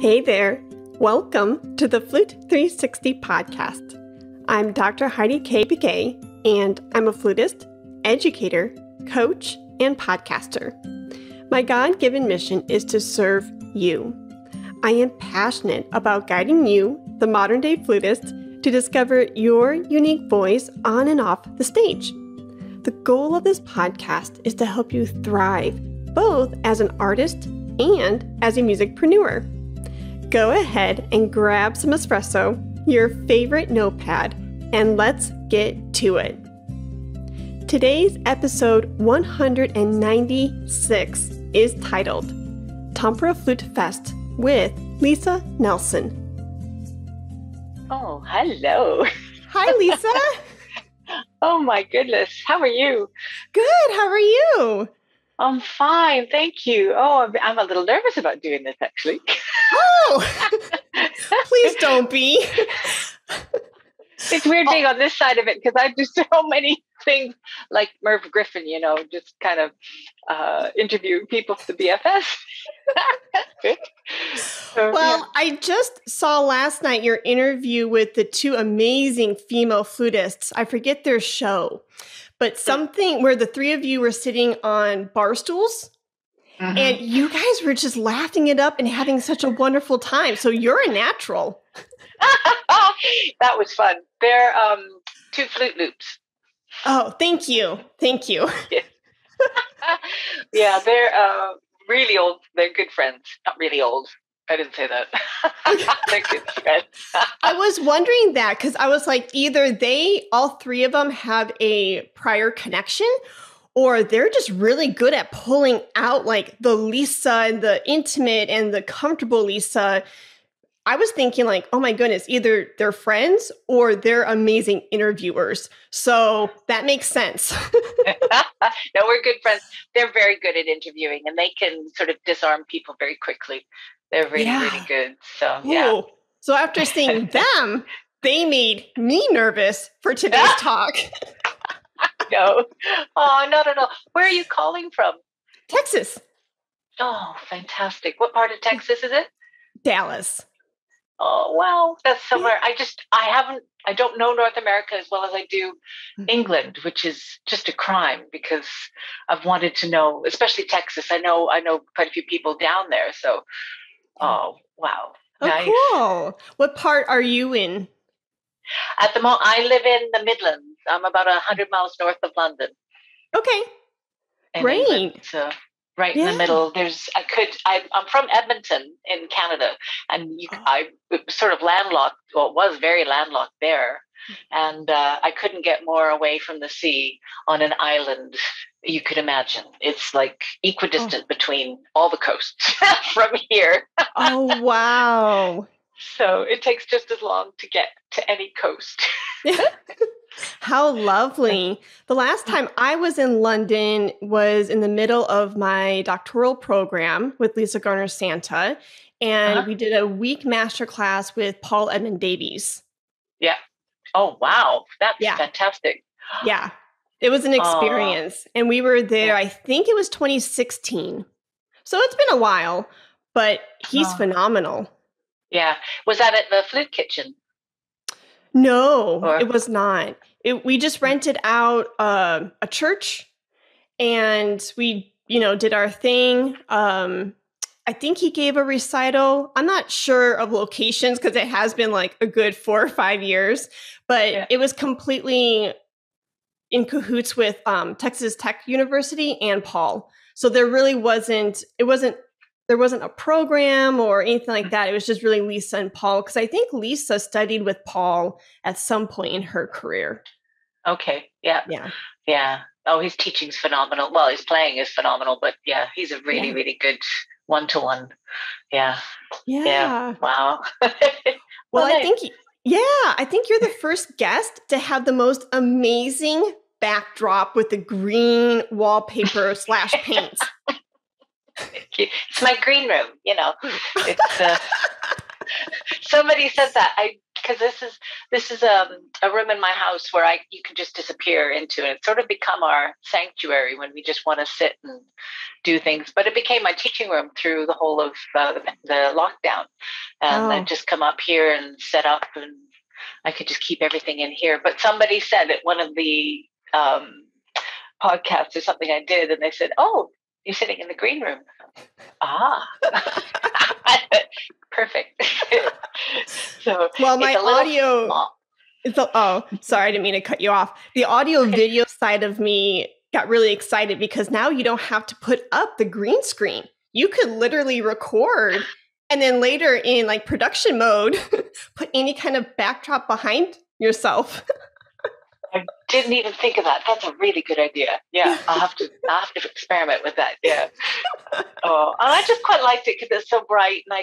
Hey there. Welcome to the Flute 360 podcast. I'm Dr. Heidi K. Begay, and I'm a flutist, educator, coach, and podcaster. My God-given mission is to serve you. I am passionate about guiding you, the modern-day flutist, to discover your unique voice on and off the stage. The goal of this podcast is to help you thrive, both as an artist and as a musicpreneur. Go ahead and grab some espresso, your favorite notepad, and let's get to it. Today's episode 196 is titled Tampere Flute Fest with Lisa Nelsen. Oh, hello. Hi, Lisa. Oh, my goodness. How are you? Good. How are you? I'm fine. Thank you. Oh, I'm a little nervous about doing this, actually. Oh, please don't be. It's weird being on this side of it because I do so many things like Merv Griffin, just kind of interview people for the BFS. I just saw last night your interview with the two amazing female flutists. I forget their show, but something where the three of you were sitting on bar stools. Mm-hmm. And you guys were just laughing it up and having such a wonderful time. So you're a natural. That was fun. They're two flute loops. Oh, thank you. Thank you. Yeah, they're really old. They're good friends. Not really old. I didn't say that. They're good friends. I was wondering that because I was like, either all three of them have a prior connection, or they're just really good at pulling out like the Lisa and the intimate and the comfortable Lisa. I was thinking like, oh my goodness, either they're friends or they're amazing interviewers. So that makes sense. No, we're good friends. They're very good at interviewing and they can sort of disarm people very quickly. They're really, really good. So, yeah. Ooh. So after seeing them, they made me nervous for today's talk. No. Oh, not at all. Where are you calling from? Texas. Oh, fantastic. What part of Texas is it? Dallas. Oh, wow. That's somewhere. I don't know North America as well as I do England, which is just a crime because I've wanted to know, especially Texas. I know quite a few people down there. So, oh, wow. Oh, nice. Cool. What part are you in? At the moment, I live in the Midlands. I'm about 100 miles north of London. Okay. Great. England, so right in the middle. I'm from Edmonton in Canada, and I was sort of landlocked. Well, it was very landlocked there, and I couldn't get more away from the sea on an island. You could imagine it's like equidistant between all the coasts from here. Oh, wow. So it takes just as long to get to any coast. How lovely. The last time I was in London was in the middle of my doctoral program with Lisa Garner Santa, and we did a week masterclass with Paul Edmund Davies. Yeah. Oh, wow. That's fantastic. Yeah. It was an experience. And we were there, I think it was 2016. So it's been a while, but he's phenomenal. Yeah. Was that at the Flute Kitchen? No, it was not. We just rented out a church and we, did our thing. I think he gave a recital. I'm not sure of locations because it has been like a good 4 or 5 years, but it was completely in cahoots with Texas Tech University and Paul. So there really wasn't a program or anything like that. It was just really Lisa and Paul, because I think Lisa studied with Paul at some point in her career. Okay. Yeah. Oh, his teaching's phenomenal. Well, his playing is phenomenal, but he's a really, really good one-to-one. Yeah. Wow. Well, I think you're the first guest to have the most amazing backdrop with the green wallpaper / paint. It's my green room, It's somebody said that because this is a room in my house where you can just disappear into, and it's sort of become our sanctuary when we just want to sit and do things. But it became my teaching room through the whole of the lockdown. And I'd just come up here and set up, and I could just keep everything in here. But somebody said at one of the podcasts or something I did, and they said, "Oh, you're sitting in the green room." Ah, perfect. So, well, my audio. Sorry, I didn't mean to cut you off. The audio video side of me got really excited because now you don't have to put up the green screen. You could literally record and then later in like production mode, put any kind of backdrop behind yourself. I didn't even think of that. That's a really good idea. Yeah, I'll have to experiment with that. Yeah. Oh, and I just quite liked it because it's so bright, and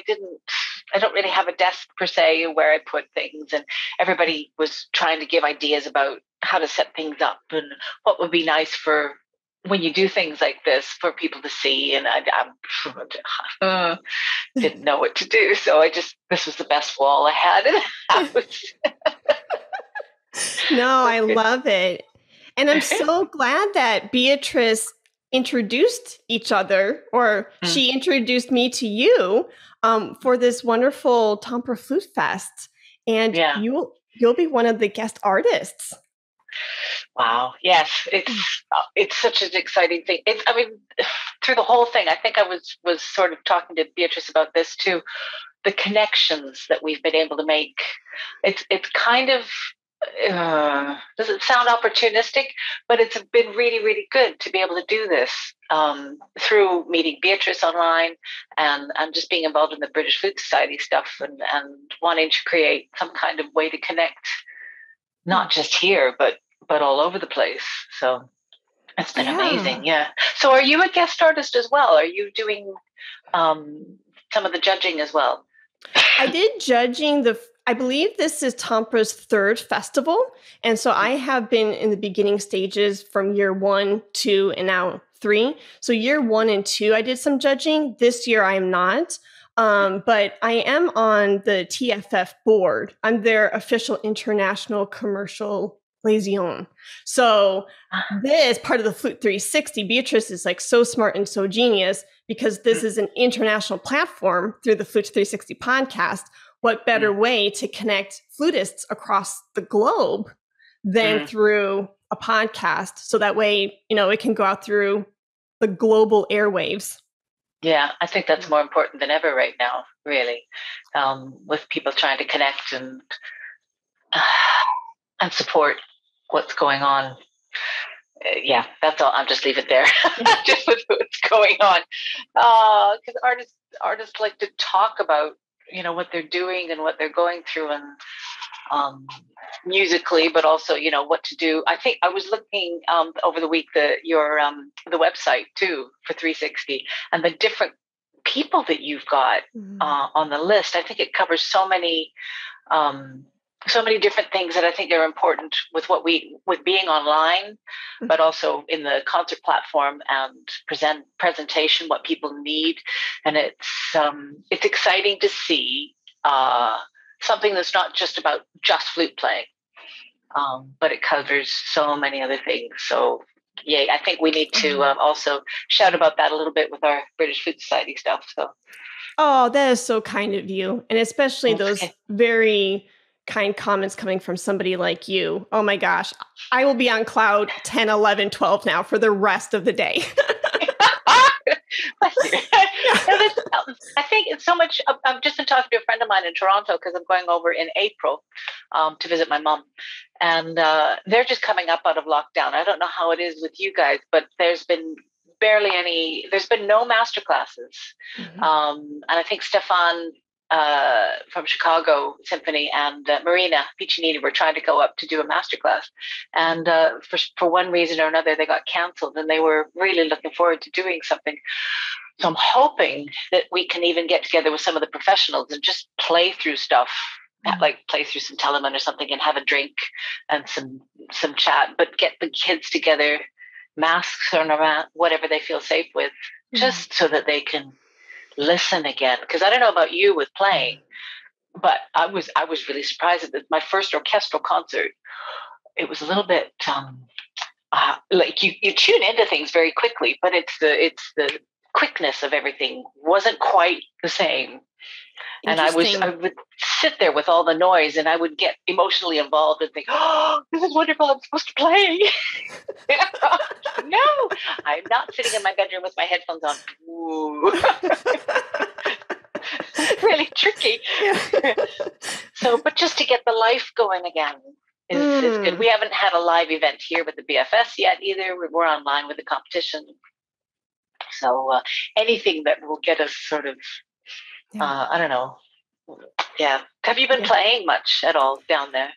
I don't really have a desk per se where I put things, and everybody was trying to give ideas about how to set things up and what would be nice for when you do things like this for people to see. And I didn't know what to do, so this was the best wall I had in the house. No, I love it. And I'm so glad that Beatrice introduced each other, or she introduced me to you for this wonderful Tampere Flute Fest. And you'll be one of the guest artists. Wow. Yes. It's such an exciting thing. Through the whole thing, I think I was sort of talking to Beatrice about this too. The connections that we've been able to make. It's kind of, does it sound opportunistic? But it's been really, really good to be able to do this through meeting Beatrice online and just being involved in the British Flute Society stuff and wanting to create some kind of way to connect, not just here, but all over the place. So it's been amazing. Yeah. So are you a guest artist as well? Are you doing some of the judging as well? I did judging I believe this is Tampere's third festival. And so I have been in the beginning stages from year 1, 2, and now 3. So year 1 and 2, I did some judging. This year I am not. But I am on the TFF board. I'm their official international commercial liaison. So this part of the Flute 360, Beatrice is like so smart and so genius because this is an international platform through the Flute 360 podcast. What better way to connect flutists across the globe than through a podcast? So that way, it can go out through the global airwaves. Yeah, I think that's more important than ever right now, really, with people trying to connect and support what's going on. Yeah, that's all. I'll just leave it there. Just with what's going on, because artists like to talk about what they're doing and what they're going through, and musically, but also what to do. I think I was looking over the week the website too for 360 and the different people that you've got on the list. I think it covers so many different things that I think are important with being online, but also in the concert platform and presentation, what people need. And it's exciting to see something that's not just about just flute playing, but it covers so many other things. So I think we need to also shout about that a little bit with our British Flute Society stuff. So, that is so kind of you. And especially those very kind comments coming from somebody like you. Oh my gosh, I will be on cloud 10, 11, 12 now for the rest of the day. I think it's so much. I've just been talking to a friend of mine in Toronto because I'm going over in April to visit my mom, and they're just coming up out of lockdown. I don't know how it is with you guys, but there's been no masterclasses. And I think Stefan from Chicago Symphony and Marina Piccinini were trying to go up to do a masterclass, and for one reason or another they got canceled, and they were really looking forward to doing something. So I'm hoping that we can even get together with some of the professionals and just play through stuff, like play through some Telemann or something and have a drink and some chat, but get the kids together, masks or whatever they feel safe with, just so that they can listen again. Because I don't know about you with playing, but I was really surprised at my first orchestral concert. It was a little bit like you tune into things very quickly, but it's the quickness of everything wasn't quite the same. And I would sit there with all the noise, and I would get emotionally involved and think, "Oh, this is wonderful! I'm supposed to play." No, I'm not sitting in my bedroom with my headphones on. Ooh. Really tricky. Yeah. So, but just to get the life going again is good. We haven't had a live event here with the BFS yet either. We're online with the competition. So anything that will get us sort of, I don't know. Yeah. Have you been playing much at all down there?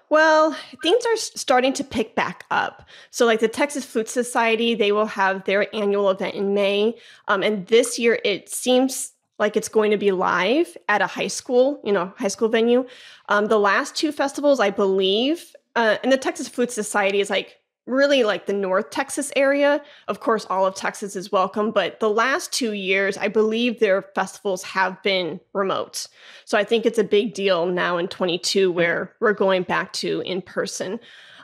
Well, things are starting to pick back up. So like the Texas Flute Society, they will have their annual event in May. And this year it seems like it's going to be live at a high school venue. The last two festivals, I believe, and the Texas Flute Society is like really like the North Texas area. Of course, all of Texas is welcome, but the last 2 years, I believe their festivals have been remote. So I think it's a big deal now in 22 where we're going back to in person.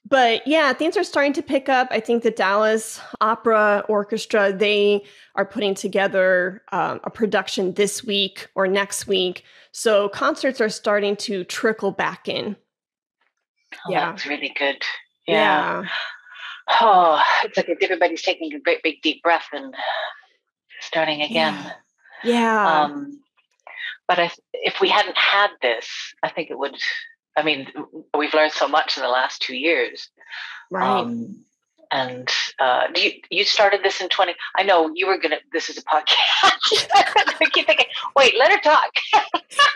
But yeah, things are starting to pick up. I think the Dallas Opera Orchestra, they are putting together a production this week or next week. So concerts are starting to trickle back in. Oh, yeah, that's really good. Yeah. Oh, it's like everybody's taking a great big deep breath and starting again. Yeah. But if we hadn't had this, I think it would. I mean, we've learned so much in the last 2 years. Right. And you started this in 20? I know you were gonna. This is a podcast. I keep thinking, wait, let her talk.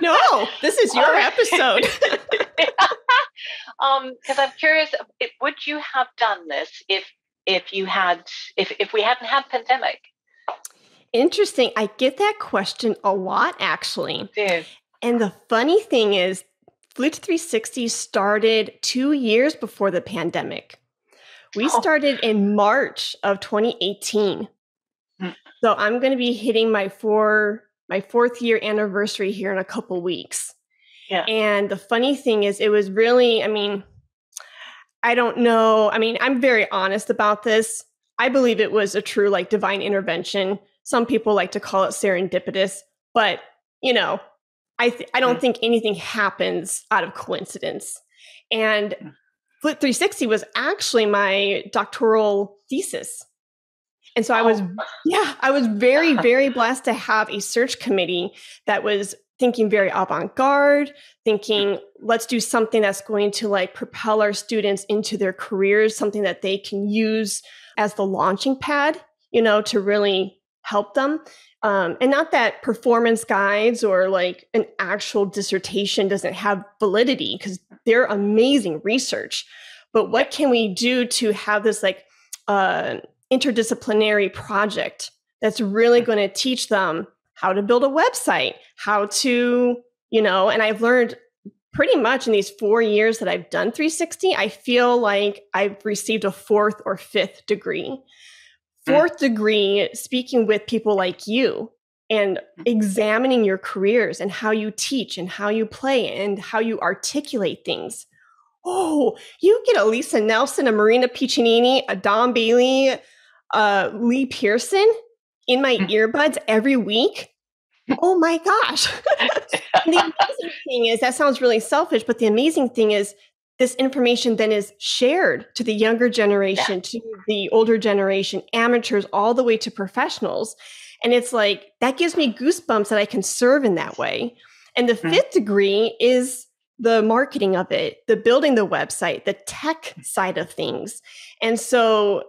No, this is your episode. Because I'm curious, would you have done this if we hadn't had pandemic? Interesting. I get that question a lot, actually. Dude. And the funny thing is, Flute 360 started 2 years before the pandemic. We started in March of 2018. So I'm going to be hitting my fourth year anniversary here in a couple weeks. Yeah. And the funny thing is, it was really, I don't know. I'm very honest about this. I believe it was a true like divine intervention. Some people like to call it serendipitous, but I don't think anything happens out of coincidence. And Flute 360 was actually my doctoral thesis. And so I was very, very blessed to have a search committee that was thinking very avant-garde, thinking, let's do something that's going to like propel our students into their careers, something that they can use as the launching pad, to really help them. And not that performance guides or like an actual dissertation doesn't have validity, because they're amazing research. But what can we do to have this like interdisciplinary project that's really going to teach them how to build a website, how to, and I've learned pretty much in these 4 years that I've done 360, I feel like I've received a 4th or 5th degree. 4th degree, speaking with people like you and examining your careers and how you teach and how you play and how you articulate things. Oh, you get a Lisa Nelsen, a Marina Piccinini, a Don Bailey, Lee Pearson in my earbuds every week. Oh my gosh. And the amazing thing is, that sounds really selfish, but the amazing thing is this information then is shared to the younger generation, to the older generation, amateurs, all the way to professionals. And it's like, that gives me goosebumps that I can serve in that way. And the 5th degree is the marketing of it, the building the website, the tech side of things. And so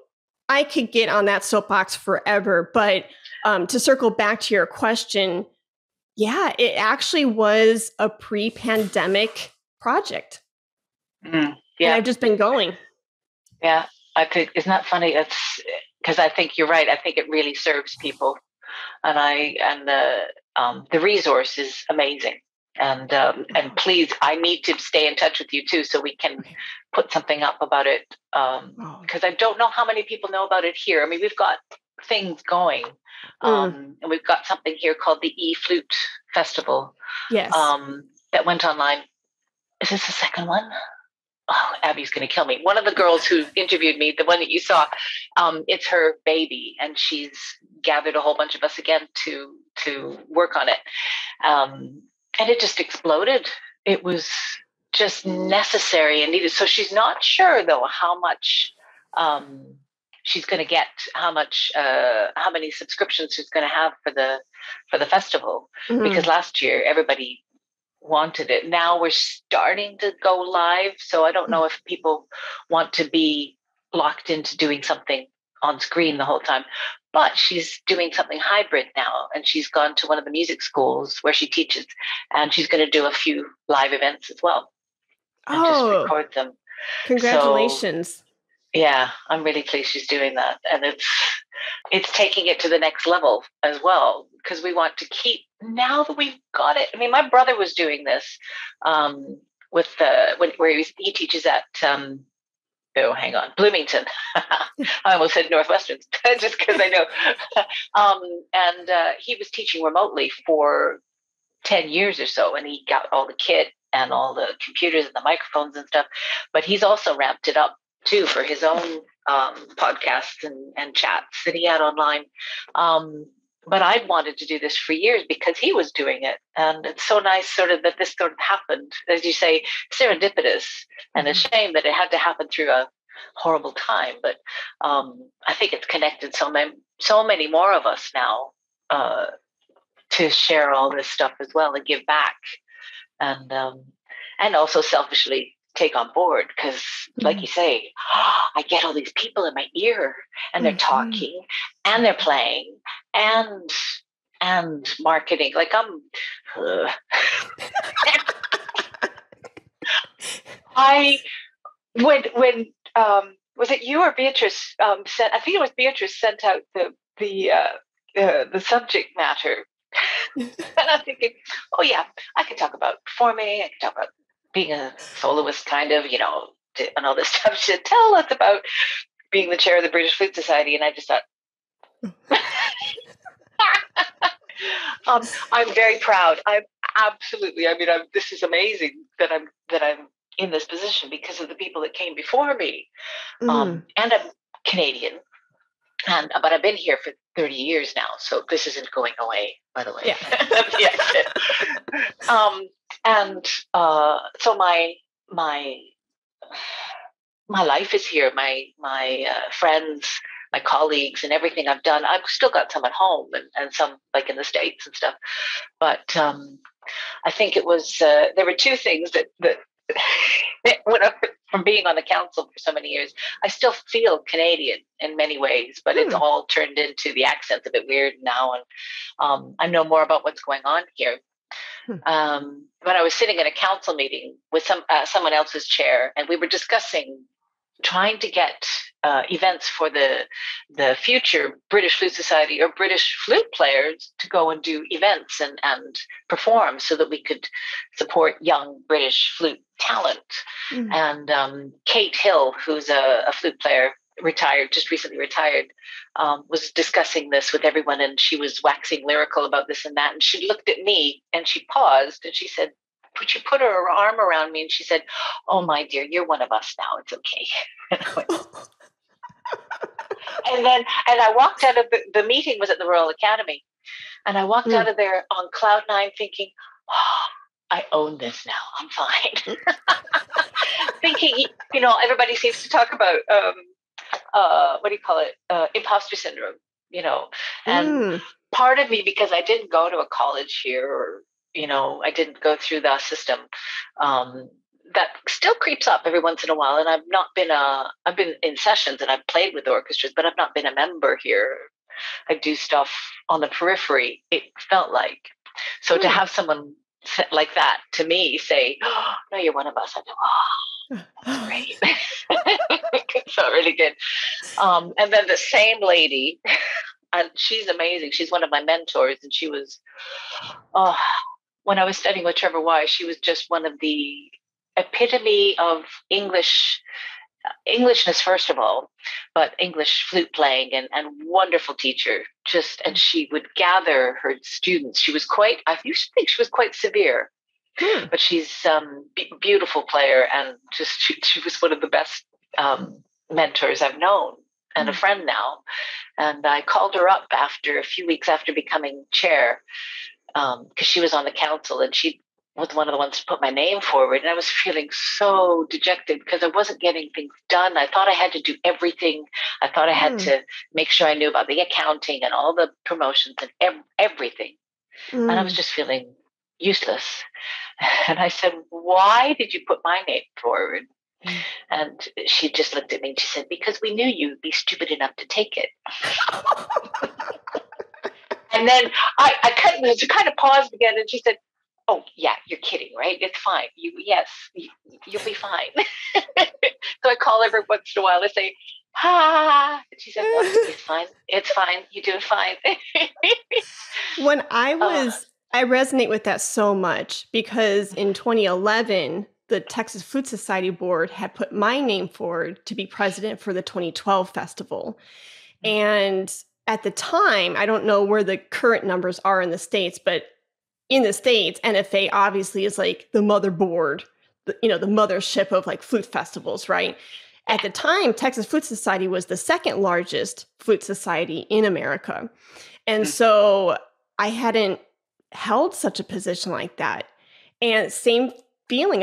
I could get on that soapbox forever, but to circle back to your question, yeah, it actually was a pre-pandemic project. And I've just been going. Yeah, I think, isn't that funny? It's because I think you're right. I think it really serves people, and the resource is amazing. And please, I need to stay in touch with you too, so we can put something up about it. Because I don't know how many people know about it here. We've got things going, and we've got something here called the E-Flute Festival. Yes. that went online. Is this the second one? Oh, Abby's going to kill me. One of the girls who interviewed me, the one that you saw, it's her baby, and she's gathered a whole bunch of us again to work on it. And it just exploded. It was just necessary and needed. So she's not sure, though, how much she's going to get, how many subscriptions she's going to have for the festival. Mm-hmm. Because last year everybody wanted it. Now we're starting to go live, so I don't know if people want to be locked into doing something on screen the whole time. But she's doing something hybrid now, and she's gone to one of the music schools where she teaches, and she's going to do a few live events as well. And just record them. Congratulations. So, yeah, I'm really pleased she's doing that. And it's taking it to the next level as well, because we want to keep, now that we've got it. I mean, my brother was doing this where he teaches at Bloomington. I almost said Northwestern just because I know. And he was teaching remotely for 10 years or so, and he got all the kit and all the computers and the microphones and stuff. But he's also ramped it up too for his own podcasts and chats that he had online. But I'd wanted to do this for years because he was doing it. And it's so nice sort of that this sort of happened, as you say, serendipitous, and a shame that it had to happen through a horrible time. But I think it's connected so many more of us now to share all this stuff as well and give back. And also selfishly take on board, because like you say, I get all these people in my ear, and they're talking and they're playing and marketing. Like when was it you or Beatrice sent? I think it was Beatrice sent out the subject matter, and I'm thinking, oh yeah, I can talk about performing. I can talk about being a soloist, kind of, and all this stuff. She said, tell us about being the chair of the British Flute Society. And I just thought, I'm very proud. This is amazing that I'm in this position because of the people that came before me. And I'm Canadian, but I've been here for 30 years now, so this isn't going away, by the way. Yeah. So my life is here. My friends, my colleagues, and everything I've done. I've still got some at home and some like in the States and stuff. But I think it was there were two things that from being on the council for so many years, I still feel Canadian in many ways, but it's all turned into the accent's a bit weird now, and I know more about what's going on here. But I was sitting in a council meeting with someone else's chair, and we were discussing trying to get events for the future British Flute Society or British flute players to go and do events and perform, so that we could support young British flute talent. And Kate Hill, who's a flute player, recently retired, was discussing this with everyone, and she was waxing lyrical about this and that. And she looked at me and she paused and she said, "Would you put her arm around me?" And she said, "Oh, my dear, you're one of us now. It's okay." And I walked out of the meeting was at the Royal Academy, and I walked out of there on cloud nine thinking, oh, I own this now. I'm fine. Thinking, everybody seems to talk about, what do you call it? Imposter syndrome, and part of me, because I didn't go to a college here, or, I didn't go through the system, that still creeps up every once in a while. And I've been in sessions and I've played with orchestras, but I've not been a member here. I do stuff on the periphery, it felt like. So to have someone like that to me say, "Oh, no, you're one of us," I go, "Oh, that's great." It felt really good. And then the same lady, and she's amazing. She's one of my mentors, and she was, when I was studying with Trevor Wise, she was just one of the epitome of Englishness, first of all, but English flute playing, and wonderful teacher. And she would gather her students. I used to think she was quite severe, But she's beautiful player, and just she was one of the best mentors I've known, and a friend now. And I called her up after a few weeks after becoming chair, because she was on the council, and she was one of the ones to put my name forward. And I was feeling so dejected because I wasn't getting things done. I thought I had to do everything. I thought I had to make sure I knew about the accounting and all the promotions and everything. And I was just feeling useless. And I said, why did you put my name forward? And she just looked at me and she said, because we knew you'd be stupid enough to take it. And then I kind of paused again, and she said, oh, yeah, you're kidding, right? It's fine. You'll be fine. So I call every once in a while and say, and she said, no, it's fine. It's fine. You're doing fine. When I resonate with that so much, because in 2011, the Texas Flute Society board had put my name forward to be president for the 2012 festival. And at the time, I don't know where the current numbers are in the States, but in the States, NFA obviously is like the motherboard, the mothership of like flute festivals, right? At the time, Texas Flute Society was the second largest flute society in America. And so I hadn't held such a position like that. And same feeling,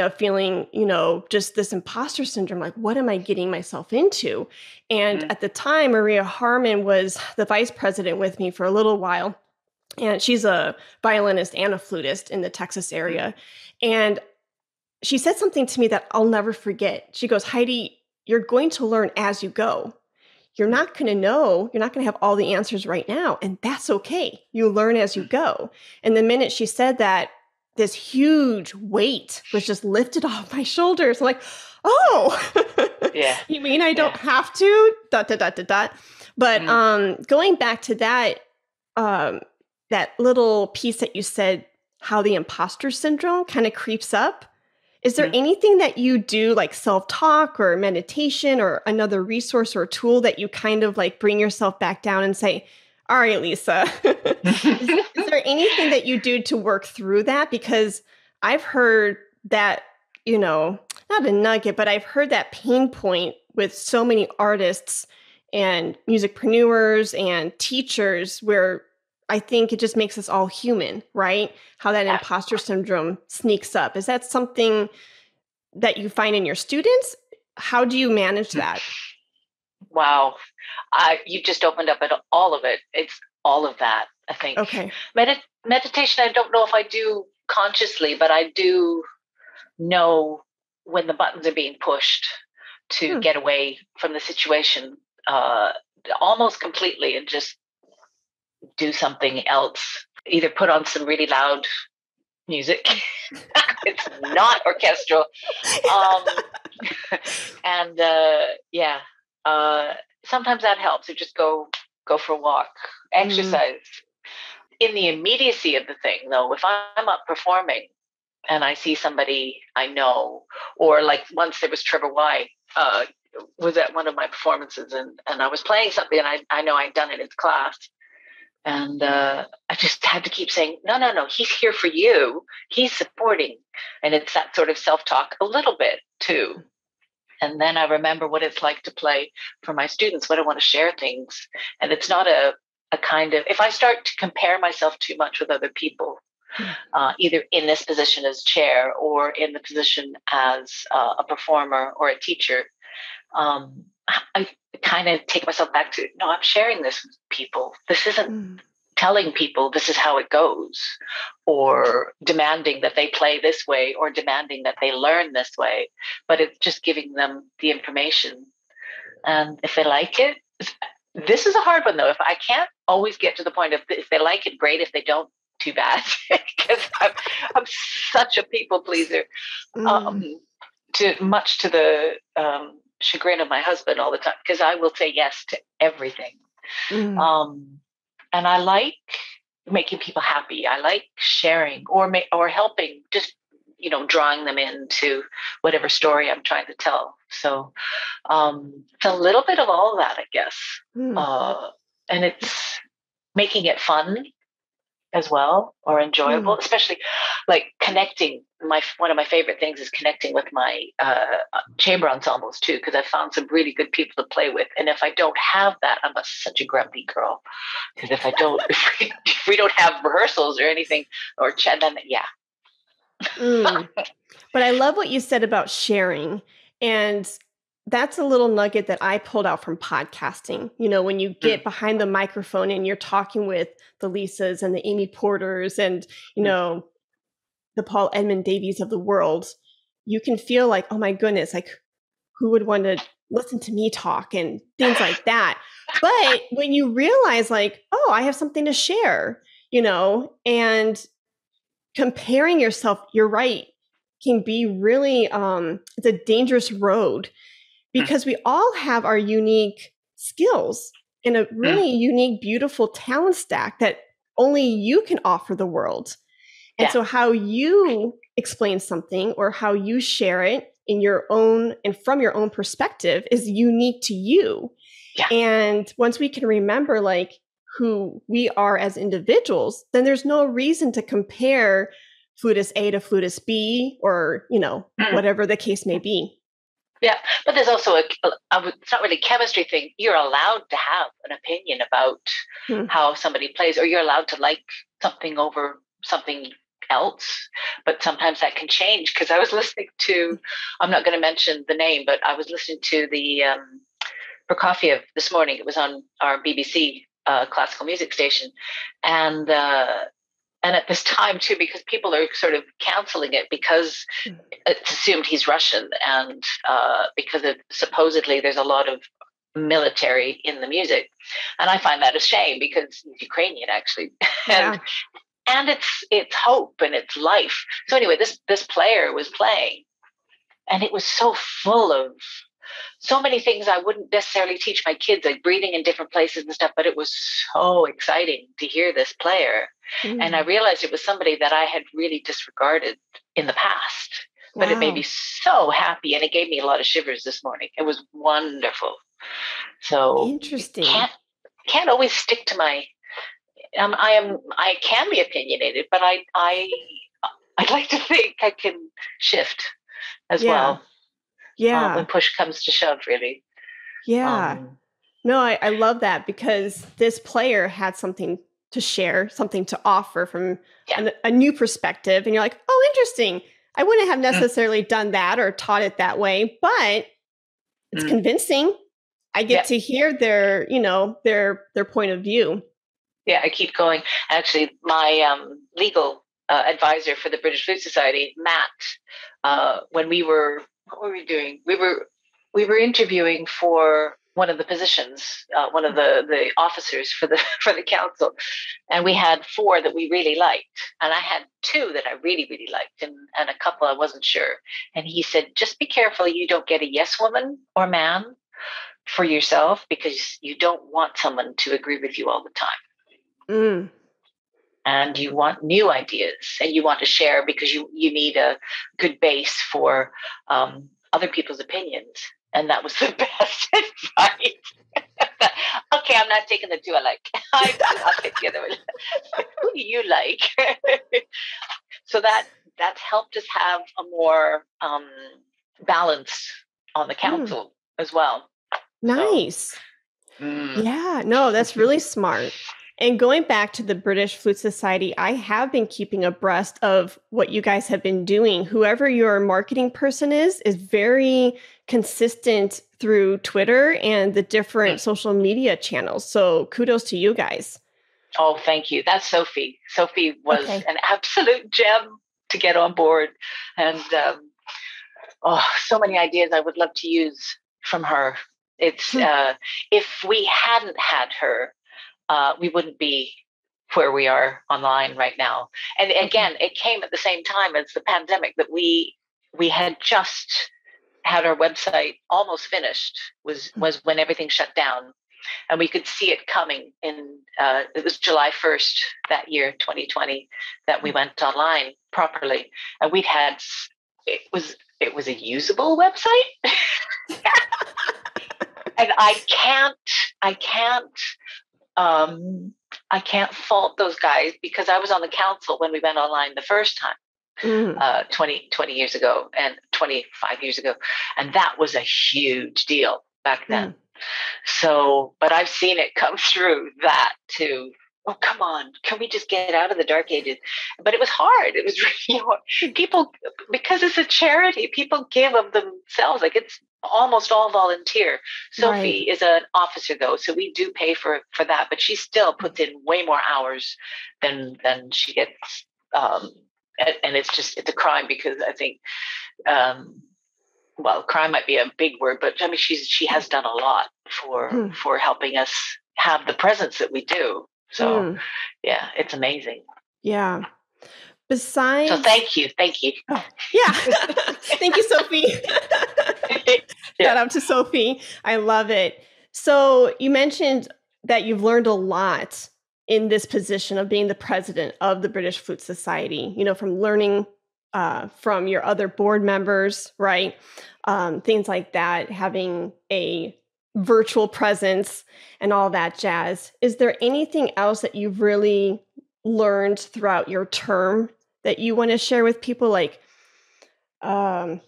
just this imposter syndrome, like, what am I getting myself into? And at the time, Maria Harmon was the vice president with me for a little while. And she's a violinist and a flutist in the Texas area. And she said something to me that I'll never forget. She goes, Heidi, you're going to learn as you go. You're not going to have all the answers right now. And that's okay. You learn as you go. And the minute she said that, this huge weight was just lifted off my shoulders. I'm like, oh, yeah. You mean I don't have to? ... But going back to that, that little piece that you said, how the imposter syndrome kind of creeps up. Is there anything that you do, like self-talk or meditation or another resource or tool that you kind of like bring yourself back down and say, all right, Lisa, is there anything that you do to work through that? Because I've heard that, not a nugget, but I've heard that pain point with so many artists and musicpreneurs and teachers where I think it just makes us all human, right? How that imposter syndrome sneaks up. Is that something that you find in your students? How do you manage that? Wow. You just opened up at all of it. It's all of that, I think. Okay. Meditation, I don't know if I do consciously, but I do know when the buttons are being pushed to get away from the situation almost completely and just do something else. Either put on some really loud music. It's not orchestral. And sometimes that helps. Or just go for a walk, exercise. In the immediacy of the thing, though, if I'm up performing and I see somebody I know, or like once there was Trevor Y, was at one of my performances, and I was playing something, and I know I'd done it in class. And I just had to keep saying, no, he's here for you. He's supporting. And it's that sort of self-talk a little bit too. And then I remember what it's like to play for my students when I want to share things. And it's not a kind of, if I start to compare myself too much with other people, either in this position as chair or in the position as a performer or a teacher, I kind of take myself back to, no, I'm sharing this with people. This isn't telling people this is how it goes, or demanding that they play this way, or demanding that they learn this way, but it's just giving them the information. And if they like it, this is a hard one though. If I can't always get to the point of, if they like it, great. If they don't, too bad, because I'm such a people pleaser, much to the chagrin of my husband all the time, because I will say yes to everything. And I like making people happy. I like sharing or helping, just, drawing them into whatever story I'm trying to tell. So it's a little bit of all of that, I guess. And it's making it fun as well, or enjoyable, especially like connecting. One of my favorite things is connecting with my chamber ensembles too, because I found some really good people to play with. And if I don't have that, I'm such a grumpy girl. Because if we don't have rehearsals or anything or chat, then But I love what you said about sharing, and that's a little nugget that I pulled out from podcasting. You know, when you get behind the microphone and you're talking with the Lisas and the Amy Porters and, you know, the Paul Edmund Davies of the world, you can feel like, oh my goodness, like who would want to listen to me talk and things like that. But when you realize like, oh, I have something to share, you know, and comparing yourself, you're right, can be really, it's a dangerous road because we all have our unique skills and a really unique, beautiful talent stack that only you can offer the world. And so how you explain something or how you share it in your own and from your own perspective is unique to you. Yeah. And once we can remember like who we are as individuals, then there's no reason to compare flutist A to flutist B or, you know, whatever the case may be. Yeah, but there's also it's not really a chemistry thing. You're allowed to have an opinion about how somebody plays, or you're allowed to like something over something else, but sometimes that can change. Because I was listening to, I'm not going to mention the name, but I was listening to the Prokofiev this morning. It was on our BBC classical music station, and at this time too, because people are sort of canceling it because it's assumed he's Russian, and because supposedly there's a lot of military in the music, and I find that a shame because he's Ukrainian actually, and it's hope and it's life. So anyway, this player was playing, and it was so full of so many things I wouldn't necessarily teach my kids, like breathing in different places and stuff, but it was so exciting to hear this player. And I realized it was somebody that I had really disregarded in the past, but it made me so happy, and it gave me a lot of shivers this morning. It was wonderful. So interesting. Can't always stick to my, I can be opinionated, but I'd like to think I can shift as well. Yeah. When push comes to shove, really. Yeah. No, I love that because this player had something to share, something to offer from a new perspective. And you're like, oh, interesting. I wouldn't have necessarily done that or taught it that way, but it's convincing. I get to hear their, you know, their point of view. Yeah, I keep going. Actually, my legal advisor for the British Flute Society, Matt, when what were we doing? We were interviewing for one of the positions, one of the officers for the council, and we had 4 that we really liked, and I had 2 that I really really liked, and a couple I wasn't sure. And he said, just be careful you don't get a yes woman or man for yourself, because you don't want someone to agree with you all the time. And you want new ideas, and you want to share because you need a good base for other people's opinions. And that was the best advice. Okay, I'm not taking the 2 I like. I'll take the other one. Who do you like? So that's helped us have a more balance on the council as well. Nice. So, yeah, no, that's really smart. And going back to the British Flute Society, I have been keeping abreast of what you guys have been doing. Whoever your marketing person is very consistent through Twitter and the different social media channels. So kudos to you guys. Oh, thank you. That's Sophie. Sophie was an absolute gem to get on board. And so many ideas I would love to use from her. It's if we hadn't had her, we wouldn't be where we are online right now. And again, it came at the same time as the pandemic that we had just had our website almost finished, was when everything shut down. And we could see it coming in, it was July 1st that year, 2020, that we went online properly. And it was a usable website. And I can't I can't fault those guys because I was on the council when we went online the first time. 20 years ago and 25 years ago. And that was a huge deal back then. So, but I've seen it come through that too. Oh, come on. Can we just get out of the dark ages? But it was hard. It was really hard. People, because it's a charity, people give of themselves. Like it's almost all volunteer. Sophie is an officer though, so we do pay for that, but she still puts in way more hours than she gets. And it's a crime because I think, well, crime might be a big word, but I mean, she has done a lot for helping us have the presence that we do. So yeah, it's amazing. Yeah. Besides, so thank you. Oh, yeah, thank you, Sophie. Shout out to Sophie. I love it. So you mentioned that you've learned a lot in this position of being the president of the British Flute Society, from learning from your other board members, right? Things like that, having a virtual presence and all that jazz. Is there anything else that you've really learned throughout your term that you want to share with people? Like, cat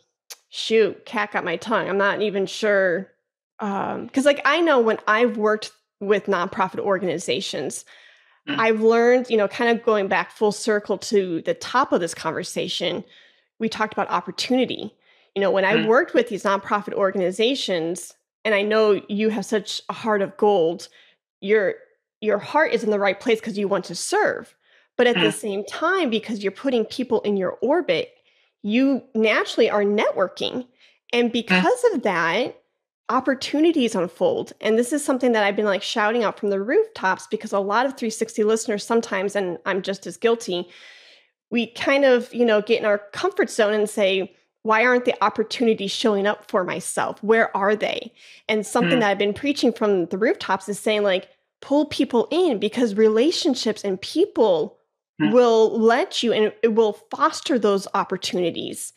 got my tongue. I'm not even sure. Because I know when I've worked with nonprofit organizations, I've learned, kind of going back full circle to the top of this conversation, we talked about opportunity. When I worked with these nonprofit organizations, and I know you have such a heart of gold, your heart is in the right place because you want to serve. But at the same time, because you're putting people in your orbit, you naturally are networking. And because of that, opportunities unfold. And this is something that I've been shouting out from the rooftops, because a lot of 360 listeners sometimes, and I'm just as guilty, we kind of, get in our comfort zone and say, why aren't the opportunities showing up for myself? Where are they? And something that I've been preaching from the rooftops is saying pull people in, because relationships and people will let you, and it will foster those opportunities,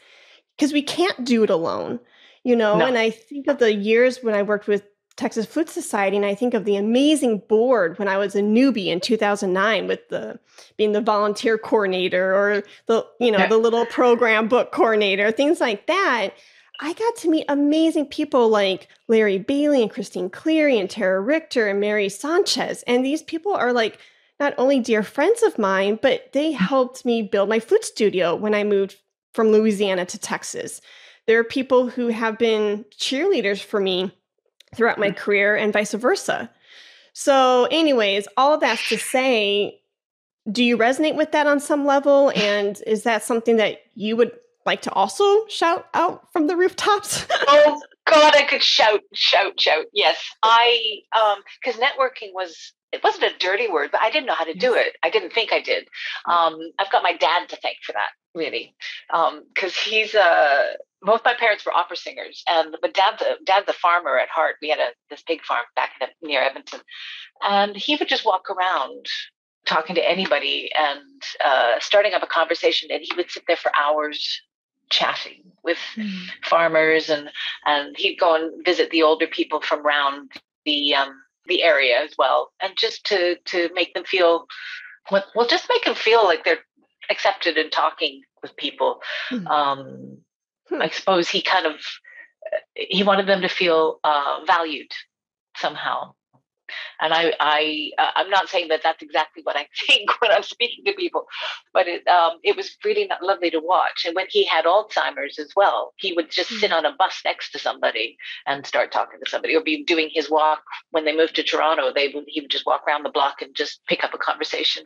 because we can't do it alone. No. And I think of the years when I worked with Texas Flute Society, and I think of the amazing board when I was a newbie in 2009 with being the volunteer coordinator, or the little program book coordinator, things like that. I got to meet amazing people like Larry Bailey and Christine Cleary and Tara Richter and Mary Sanchez. And these people are not only dear friends of mine, but they helped me build my flute studio when I moved from Louisiana to Texas. There are people who have been cheerleaders for me throughout my career, and vice versa. So anyways, all of that's to say, do you resonate with that on some level? And is that something that you would like to also shout out from the rooftops? Oh God, I could shout. Yes. Because networking it wasn't a dirty word, but I didn't know how to do it. I didn't think I did. I've got my dad to thank for that, really. Because he's both my parents were opera singers, but dad's a farmer at heart. We had this pig farm back near Edmonton, and he would just walk around talking to anybody and starting up a conversation, and he would sit there for hours chatting with farmers, and he'd go and visit the older people from around the area as well, and just to make them feel just make them feel like they're accepted and talking with people. I suppose he wanted them to feel valued somehow. And I'm not saying that that's exactly what I think when I'm speaking to people, but it was really lovely to watch. And when he had Alzheimer's as well, he would just sit on a bus next to somebody and start talking to somebody, or be doing his walk. When they moved to Toronto, he would just walk around the block and just pick up a conversation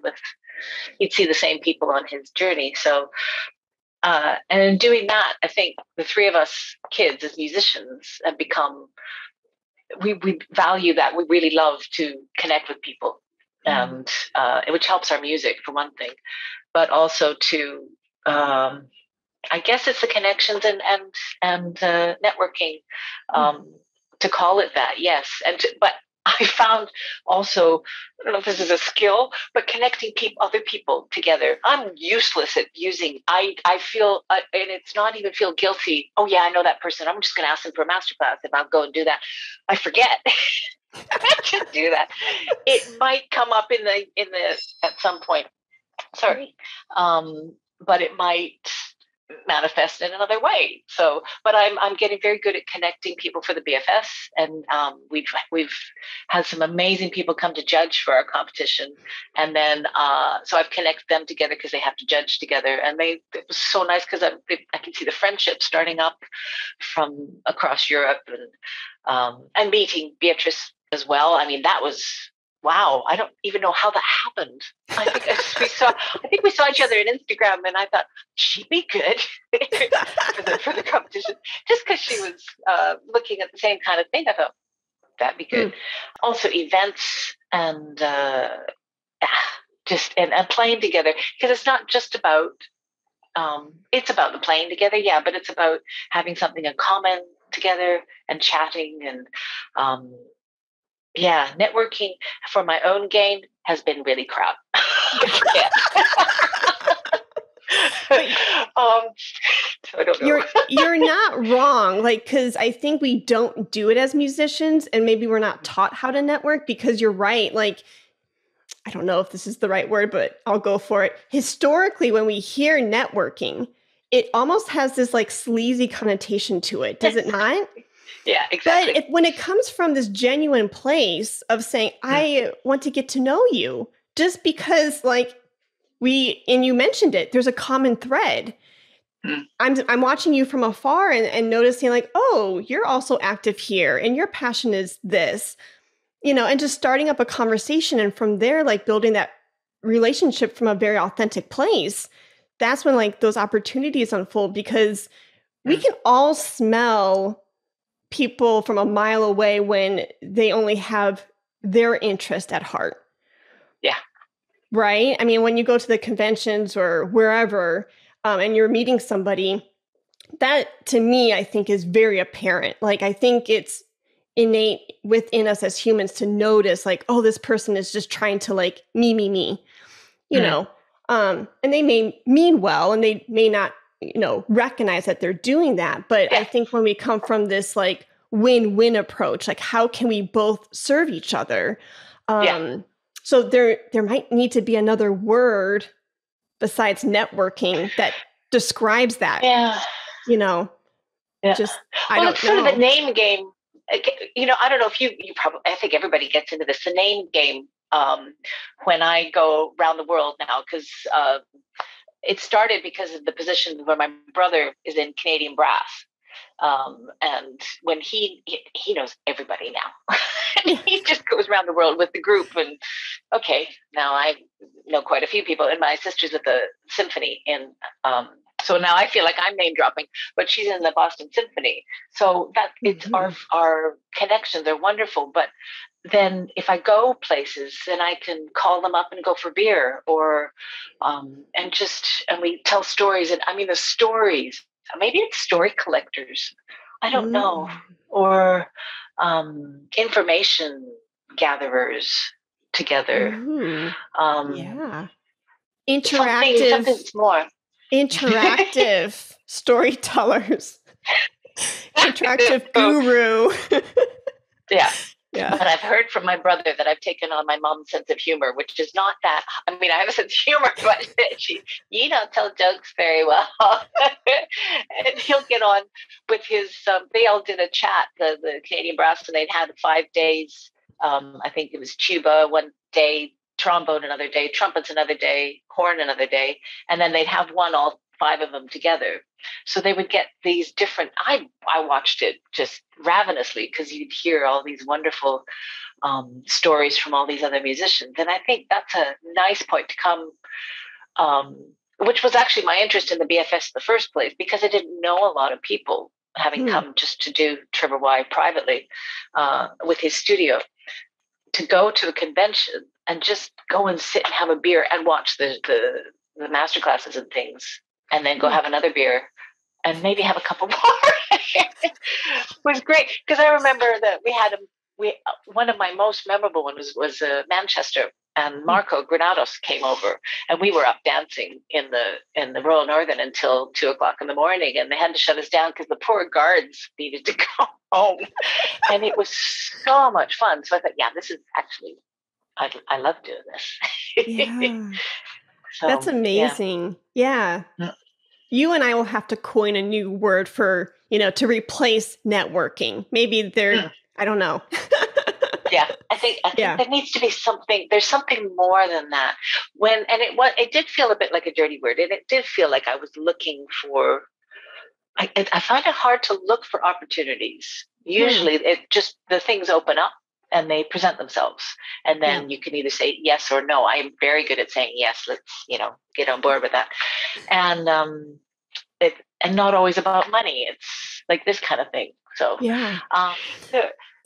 he'd see the same people on his journey. So, and in doing that, I think the three of us kids as musicians have become, we value that. We really love to connect with people, and which helps our music for one thing, but also to, I guess it's the connections and networking, to call it that. Yes. But I found also, I don't know if this is a skill, but connecting other people together. I'm useless at using, I feel, and it's not even feel guilty. Oh yeah, I know that person. I'm just going to ask them for a masterclass if I'll go and do that. I forget. Just do that. It might come up in the at some point. Sorry, but it might manifest in another way. So, but I'm getting very good at connecting people for the BFS, and we've had some amazing people come to judge for our competition, and then so I've connected them together because they have to judge together, and it was so nice because I can see the friendship starting up from across Europe, and meeting Beatrice as well. I mean, that was wow. I don't even know how that happened. I think we saw each other on Instagram, and I thought she'd be good for the competition, just because she was looking at the same kind of thing. I thought that'd be good. Also, events and just and playing together, because it's not just about it's about the playing together, yeah, but it's about having something in common together and chatting and yeah, networking for my own gain has been really crap. I don't know. You're not wrong, like, because I think we don't do it as musicians, and maybe we're not taught how to network, because you're right. Like, I don't know if this is the right word, but I'll go for it. Historically, when we hear networking, it almost has this like sleazy connotation to it, does it not? Yeah, exactly. But when it comes from this genuine place of saying, I want to get to know you, just because like and you mentioned it, there's a common thread. I'm watching you from afar and noticing like, oh, you're also active here and your passion is this, and just starting up a conversation. And from there, like building that relationship from a very authentic place. That's when like those opportunities unfold, because we can all smell people from a mile away when they only have their interest at heart. Yeah. Right? I mean, when you go to the conventions or wherever, and you're meeting somebody, that to me, I think is very apparent. Like, I think it's innate within us as humans to notice like, oh, this person is just trying to like me, and they may mean well, and they may not, recognize that they're doing that. But I think when we come from this like win-win approach, like how can we both serve each other? So there might need to be another word besides networking that describes that. Yeah. Just, I don't know. It's sort of a name game. I don't know if you probably, I think everybody gets into this, the name game when I go around the world now, because it started because of the position where my brother is in Canadian brass. And when he knows everybody now, he just goes around the world with the group. And okay, now I know quite a few people, and my sister's at the symphony in, so now I feel like I'm name dropping, but she's in the Boston Symphony. So that it's our connections are wonderful. But then if I go places, then I can call them up and go for beer, or and we tell stories. And I mean, the stories, maybe it's story collectors, I don't know, or information gatherers together. Interactive. Something's more. Interactive storytellers. Interactive guru. Yeah. But I've heard from my brother that I've taken on my mom's sense of humor, which is not that. I mean, I have a sense of humor, but you don't tell jokes very well. And he'll get on with his. They all did a chat, the Canadian brass, and they'd had 5 days. I think it was tuba one day, trombone another day, trumpets another day, horn another day, and then they'd have all 5 of them together. So they would get these different, I watched it just ravenously, because you'd hear all these wonderful stories from all these other musicians. And I think that's a nice point to come, which was actually my interest in the BFS in the first place, because I didn't know a lot of people, having come just to do Trevor Y privately with his studio, to go to a convention and just go and sit and have a beer and watch the masterclasses and things, and then go have another beer and maybe have a couple more. It was great, because I remember that we had one of my most memorable ones was Manchester, and Marco Granados came over, and we were up dancing in the Royal Northern until 2:00 in the morning, and they had to shut us down because the poor guards needed to go home. And it was so much fun. So I thought, yeah, this is actually, I love doing this. Yeah. So, That's amazing. Yeah. You and I will have to coin a new word for, to replace networking. Maybe I don't know. Yeah, I think there needs to be something. There's something more than that. It did feel a bit like a dirty word, and it did feel like I was looking for. I find it hard to look for opportunities. Usually, it just the things open up and they present themselves, and then you can either say yes or no. I'm very good at saying yes. Let's get on board with that, and not always about money. It's like this kind of thing. So yeah.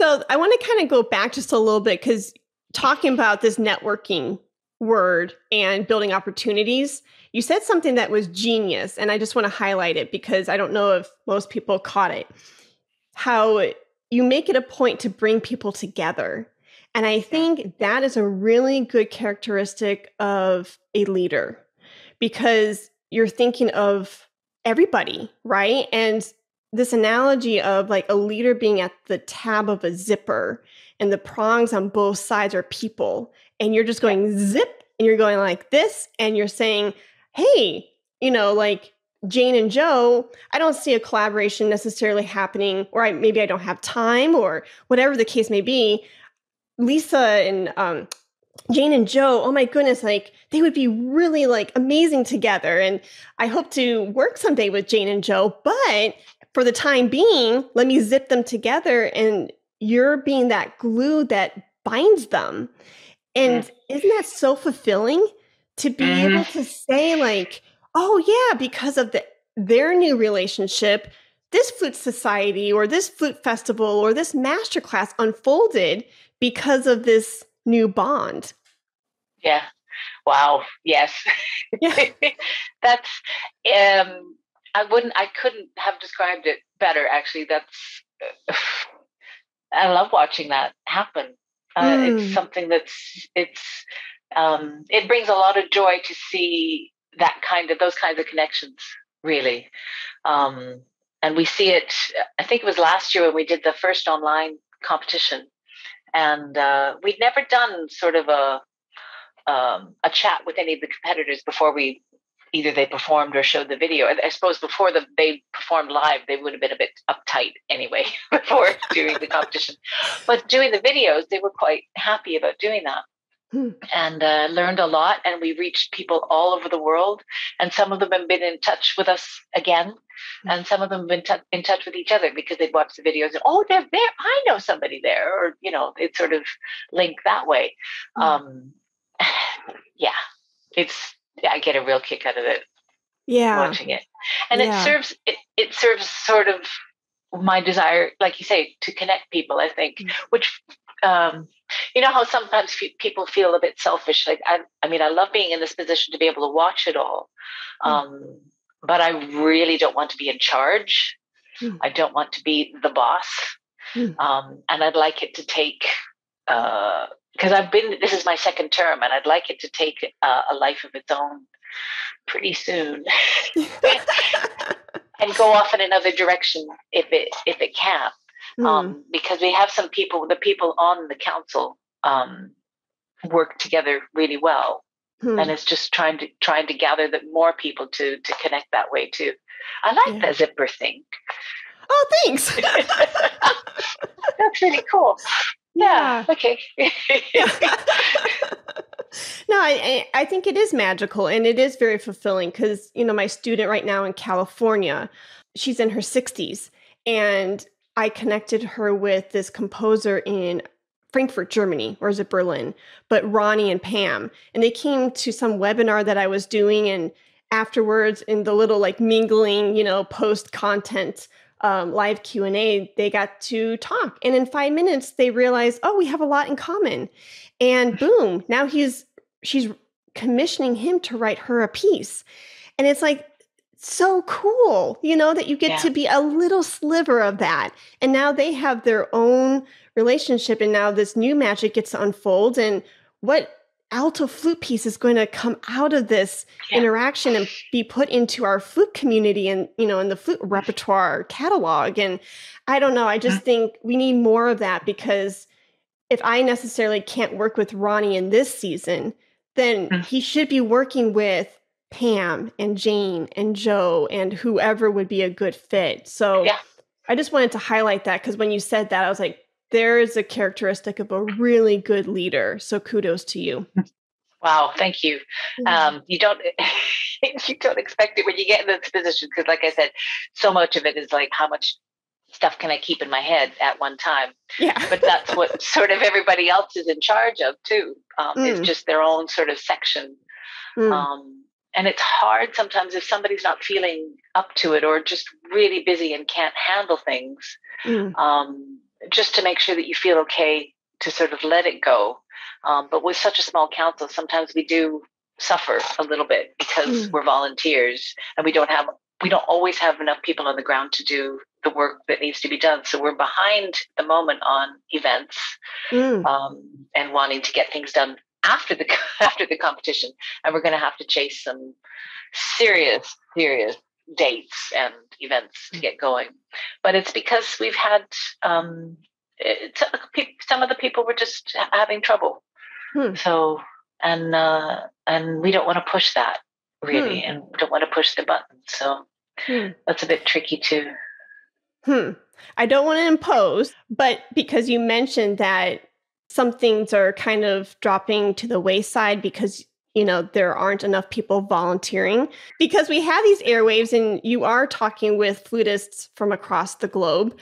So I want to kind of go back just a little bit, because talking about this networking word and building opportunities, you said something that was genius, and I just want to highlight it because I don't know if most people caught it. How you make it a point to bring people together. And I think that is a really good characteristic of a leader, because you're thinking of everybody, right? And this analogy of like a leader being at the tab of a zipper and the prongs on both sides are people, and you're just going zip and you're going like this, and you're saying, hey, like Jane and Joe, I don't see a collaboration necessarily happening, or maybe I don't have time, or whatever the case may be. Lisa and Jane and Joe, oh my goodness, like they would be really like amazing together. And I hope to work someday with Jane and Joe, but for the time being, let me zip them together, and you're being that glue that binds them. And isn't that so fulfilling to be able to say like, oh yeah, because of their new relationship, this flute society or this flute festival or this masterclass unfolded because of this new bond. Yeah. Wow. Yes. Yeah. That's, I couldn't have described it better. Actually, I love watching that happen. It's something it brings a lot of joy to see those kinds of connections, really. And we see it, I think it was last year when we did the first online competition, and we'd never done sort of a chat with any of the competitors before either they performed or showed the video. I suppose before they performed live, they would have been a bit uptight anyway before doing the competition. But doing the videos, they were quite happy about doing that. And learned a lot, and we reached people all over the world, and some of them have been in touch with us again, and some of them have been in touch with each other because they'd watched the videos and, oh, they're there, I know somebody there, or it's sort of linked that way. I get a real kick out of it. Watching it, and it serves sort of my desire, like you say, to connect people, I think, which how sometimes people feel a bit selfish. Like, I love being in this position to be able to watch it all. But I really don't want to be in charge. I don't want to be the boss. And I'd like it to take, because this is my second term, and I'd like it to take a life of its own pretty soon. And go off in another direction if it can. Because we have the people on the council work together really well, and it's just trying to gather more people to connect that way too. I like the zipper thing. Oh, thanks. That's really cool. Yeah. Okay. No, I think it is magical, and it is very fulfilling, because my student right now in California, she's in her 60s, and I connected her with this composer in Frankfurt, Germany, or is it Berlin? But Ronnie and Pam. And they came to some webinar that I was doing, and afterwards in the little like mingling, post content live Q&A, they got to talk. And in 5 minutes, they realized, oh, we have a lot in common. And boom, now she's commissioning him to write her a piece. And it's like, so cool, that you get to be a little sliver of that. And now they have their own relationship, and now this new magic gets to unfold. And what alto flute piece is going to come out of this interaction and be put into our flute community and, in the flute repertoire catalog. And I don't know, I just think we need more of that, because if I necessarily can't work with Ronnie in this season, then he should be working with Pam and Jane and Joe and whoever would be a good fit. So I just wanted to highlight that, because when you said that, I was like, there is a characteristic of a really good leader. So kudos to you. Wow, thank you. You don't you don't expect it when you get in this position, because like I said, so much of it is like, how much stuff can I keep in my head at one time? Yeah. But that's what sort of everybody else is in charge of too. It's just their own sort of section. And it's hard sometimes if somebody's not feeling up to it, or just really busy and can't handle things, just to make sure that you feel okay to sort of let it go. But with such a small council, sometimes we do suffer a little bit, because we're volunteers and we don't always have enough people on the ground to do the work that needs to be done. So we're behind the moment on events, and wanting to get things done after the competition. And we're going to have to chase some serious dates and events to get going. But it's because we've had some of the people were just having trouble. So and we don't want to push that really, and don't want to push the button. So that's a bit tricky too. I don't want to impose, but because you mentioned that some things are kind of dropping to the wayside because, there aren't enough people volunteering, because we have these airwaves and you are talking with flutists from across the globe.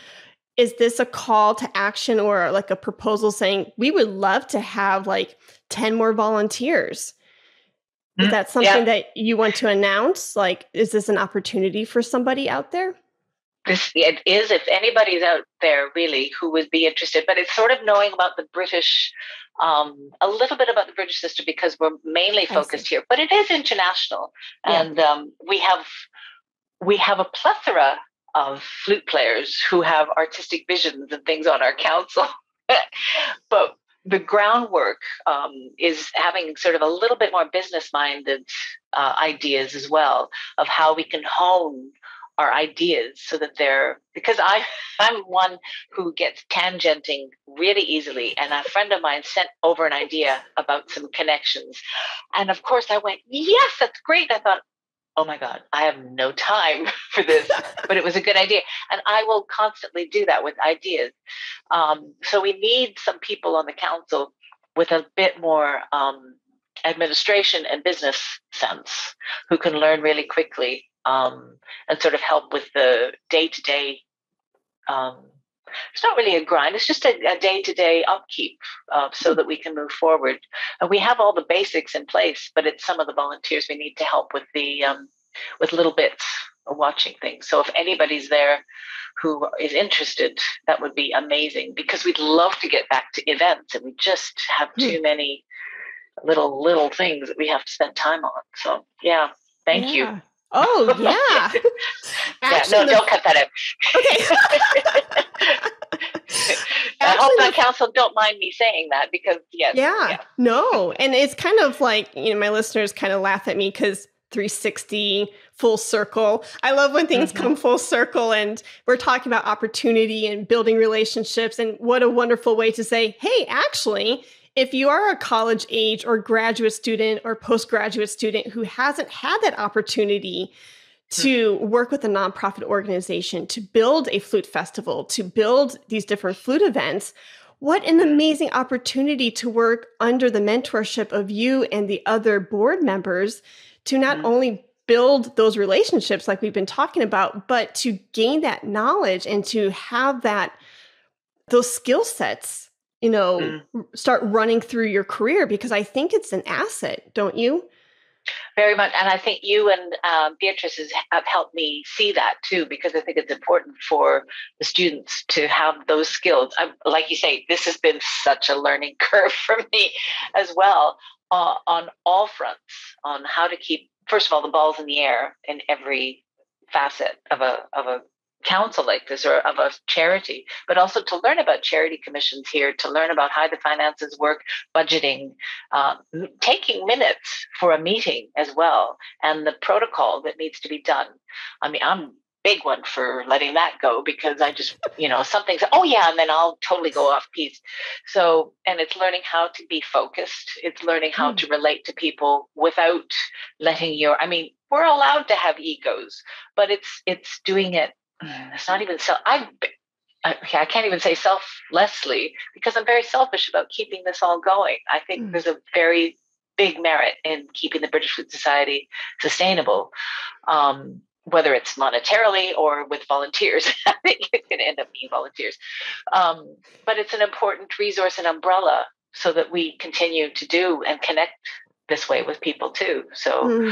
Is this a call to action, or like a proposal saying, we would love to have like 10 more volunteers? Is that something that you want to announce? Like, is this an opportunity for somebody out there? It is, if anybody's out there really who would be interested, but it's sort of knowing about the British, a little bit about the British system, because we're mainly focused here, but it is international. And we have a plethora of flute players who have artistic visions and things on our council. But the groundwork is having sort of a little bit more business-minded ideas as well, of how we can hone our ideas so that because I'm one who gets tangenting really easily. And a friend of mine sent over an idea about some connections. And of course I went, yes, that's great. I thought, oh my God, I have no time for this, but it was a good idea. And I will constantly do that with ideas. So we need some people on the council with a bit more administration and business sense, who can learn really quickly, and sort of help with the day-to-day. It's not really a grind. It's just a day-to-day upkeep, so that we can move forward. And we have all the basics in place, but it's some of the volunteers we need to help with with little bits of watching things. So if anybody's there who is interested, that would be amazing, because we'd love to get back to events, and we just have too many little things that we have to spend time on. So thank you. Oh, yeah. No, don't cut that out. Okay. I hope the council don't mind me saying that, because no. And it's kind of like, my listeners kind of laugh at me because 360 full circle. I love when things come full circle, and we're talking about opportunity and building relationships. And what a wonderful way to say, hey, actually, if you are a college age or graduate student or postgraduate student who hasn't had that opportunity to work with a nonprofit organization, to build a flute festival, to build these different flute events, what an amazing opportunity to work under the mentorship of you and the other board members to not only build those relationships like we've been talking about, but to gain that knowledge and to have those skill sets, start running through your career, because I think it's an asset, don't you? Very much. And I think you and Beatrice have helped me see that too, because I think it's important for the students to have those skills. Like you say, this has been such a learning curve for me as well, on all fronts, on how to keep, first of all, the balls in the air in every facet of a council like this or of a charity, but also to learn about charity commissions here, to learn about how the finances work, budgeting, taking minutes for a meeting as well, and the protocol that needs to be done. I mean, I'm big one for letting that go because I just, something's, oh yeah, and then I'll totally go off piece. So, and it's learning how to be focused. It's learning how to relate to people without letting we're allowed to have egos, but it's doing it. It's not even I can't even say selflessly because I'm very selfish about keeping this all going. I think there's a very big merit in keeping the British Flute Society sustainable. Whether it's monetarily or with volunteers. I think it's going to end up being volunteers. But it's an important resource and umbrella so that we continue to do and connect this way with people too. So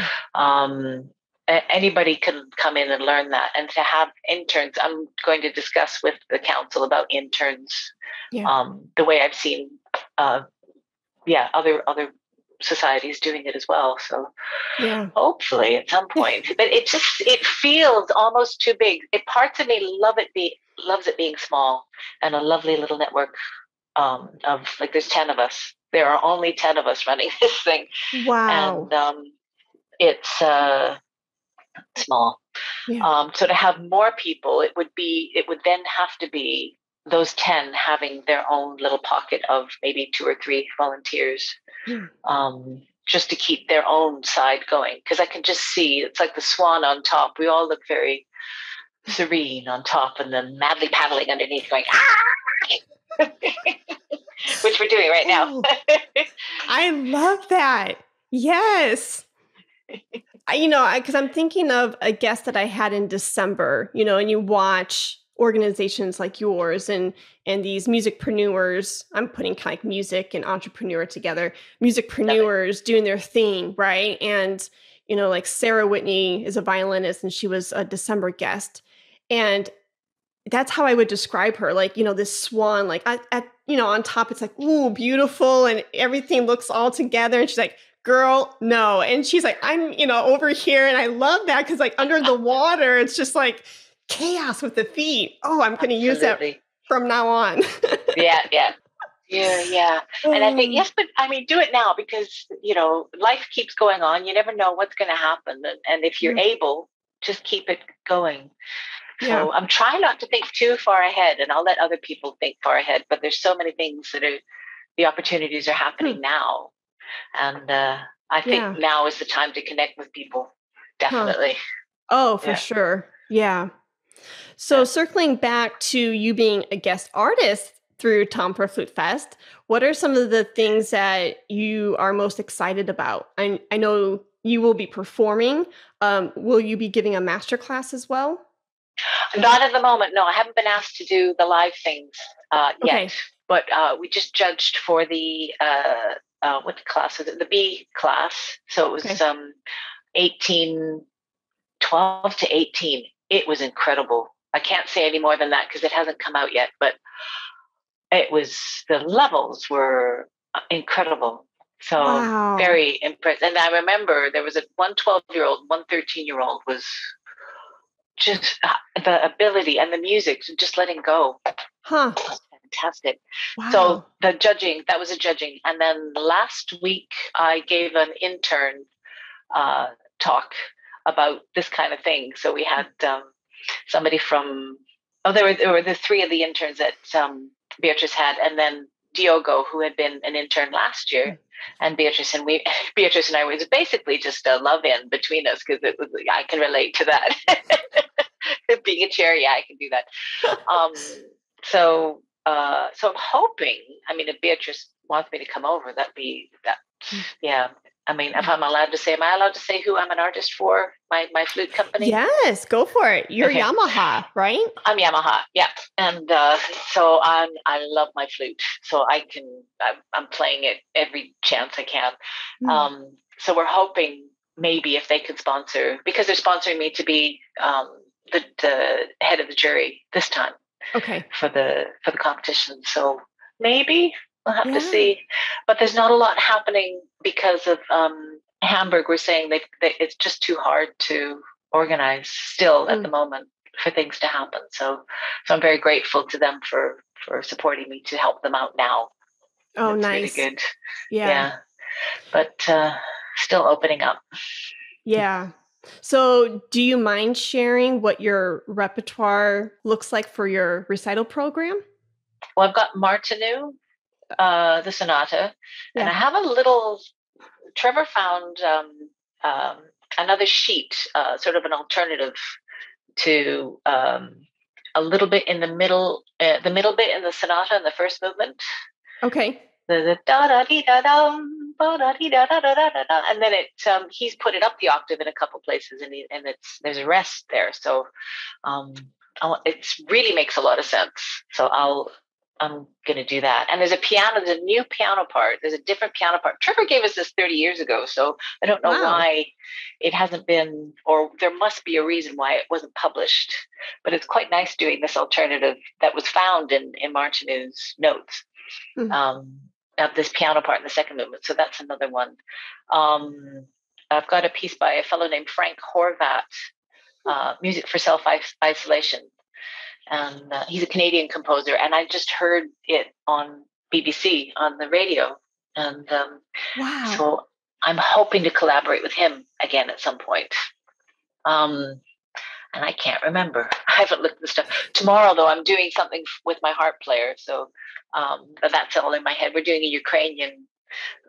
anybody can come in and learn that. And to have interns, I'm going to discuss with the council about interns, the way I've seen other societies doing it as well. So hopefully at some point, but it feels almost too big. Parts of me loves it being small and a lovely little network of like there's 10 of us. There are only 10 of us running this thing. Wow. And it's small. So to have more people, it would then have to be those 10 having their own little pocket of maybe 2 or 3 volunteers, just to keep their own side going. Because I can just see it's like the swan on top. We all look very serene on top, and then madly paddling underneath, going which we're doing right now. I love that. Yes. Because I'm thinking of a guest that I had in December, and you watch organizations like yours and these musicpreneurs, I'm putting kind of like music and entrepreneur together, musicpreneurs doing their thing, right? And, like Sarah Whitney is a violinist and she was a December guest. And that's how I would describe her, like, this swan, like on top, it's like, ooh, beautiful. And everything looks all together. And she's like, girl, no. And she's like, I'm, over here. And I love that because like under the water, it's just like chaos with the feet. Oh, I'm going to use that from now on. Yeah. And I think, yes, but do it now because, life keeps going on. You never know what's going to happen. And if you're able, just keep it going. So I'm trying not to think too far ahead, and I'll let other people think far ahead, but there's so many things the opportunities are happening now. And I think now is the time to connect with people. Definitely. Oh, for sure. Yeah. So circling back to you being a guest artist through Tampere Flute Fest, what are some of the things that you are most excited about? I know you will be performing. Will you be giving a masterclass as well? Not at the moment. No, I haven't been asked to do the live things yet. But we just judged for the what class is it? The B class. So it was 12 to 18. It was incredible. I can't say any more than that because it hasn't come out yet. But the levels were incredible. So very impressed. And I remember there was one 12-year-old, one 13-year-old was just the ability and the music, just letting go. Was fantastic. Wow. So that was a judging. And then last week I gave an intern talk about this kind of thing. So we had somebody from, there were the 3 of the interns that Beatrice had, and then Diogo, who had been an intern last year. And Beatrice and I was basically just a love-in between us because I can relate to that. Being a chair, I can do that. So I'm hoping. If Beatrice wants me to come over, that'd be that. Yeah. If am I allowed to say who I'm an artist for? My flute company? Yes, go for it. You're Yamaha, right? I'm Yamaha, yeah. And so I love my flute. So I'm playing it every chance I can. So we're hoping maybe if they could sponsor, because they're sponsoring me to be the head of the jury this time. Okay. For the competition. So maybe we'll have to see. But there's not a lot happening because of Hamburg. We're saying that it's just too hard to organize still at the moment. for things to happen. So I'm very grateful to them for supporting me to help them out now. Oh, it's nice. really good. Yeah. But still opening up. Yeah. So do you mind sharing what your repertoire looks like for your recital program? Well, I've got Martinu, the sonata, and I have a little, Trevor found another sheet, sort of an alternative to a little bit in the middle bit in the sonata in the first movement. Okay. The da da dee da dum, ba da dee da da da da da da, and then he's put it up the octave in a couple places, and there's a rest there. So it really makes a lot of sense. So I'm going to do that. And there's a new piano part. There's a different piano part. Trevor gave us this 30 years ago. So I don't know why it hasn't been, or there must be a reason why it wasn't published. But it's quite nice doing this alternative that was found in Martinu's notes of this piano part in the second movement. So that's another one. I've got a piece by a fellow named Frank Horvat, Music for Self-Isolation. And he's a Canadian composer, and I just heard it on BBC on the radio. And so I'm hoping to collaborate with him again at some point. And I can't remember. I haven't looked at the stuff. Tomorrow, though, I'm doing something with my harp player. So but that's all in my head. We're doing a Ukrainian.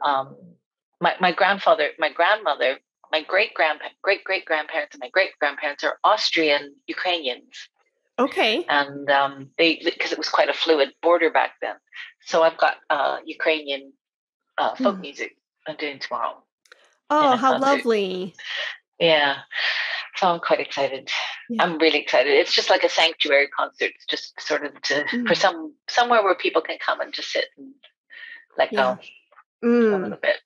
My grandfather, my grandmother, my great-great-grandparents, and my great-grandparents are Austrian Ukrainians. Okay. And because it was quite a fluid border back then. So I've got Ukrainian folk music I'm doing tomorrow. Oh, how lovely. Yeah. So I'm quite excited. Yeah. I'm really excited. It's just like a sanctuary concert. It's just sort of for somewhere where people can come and just sit and let go a little bit.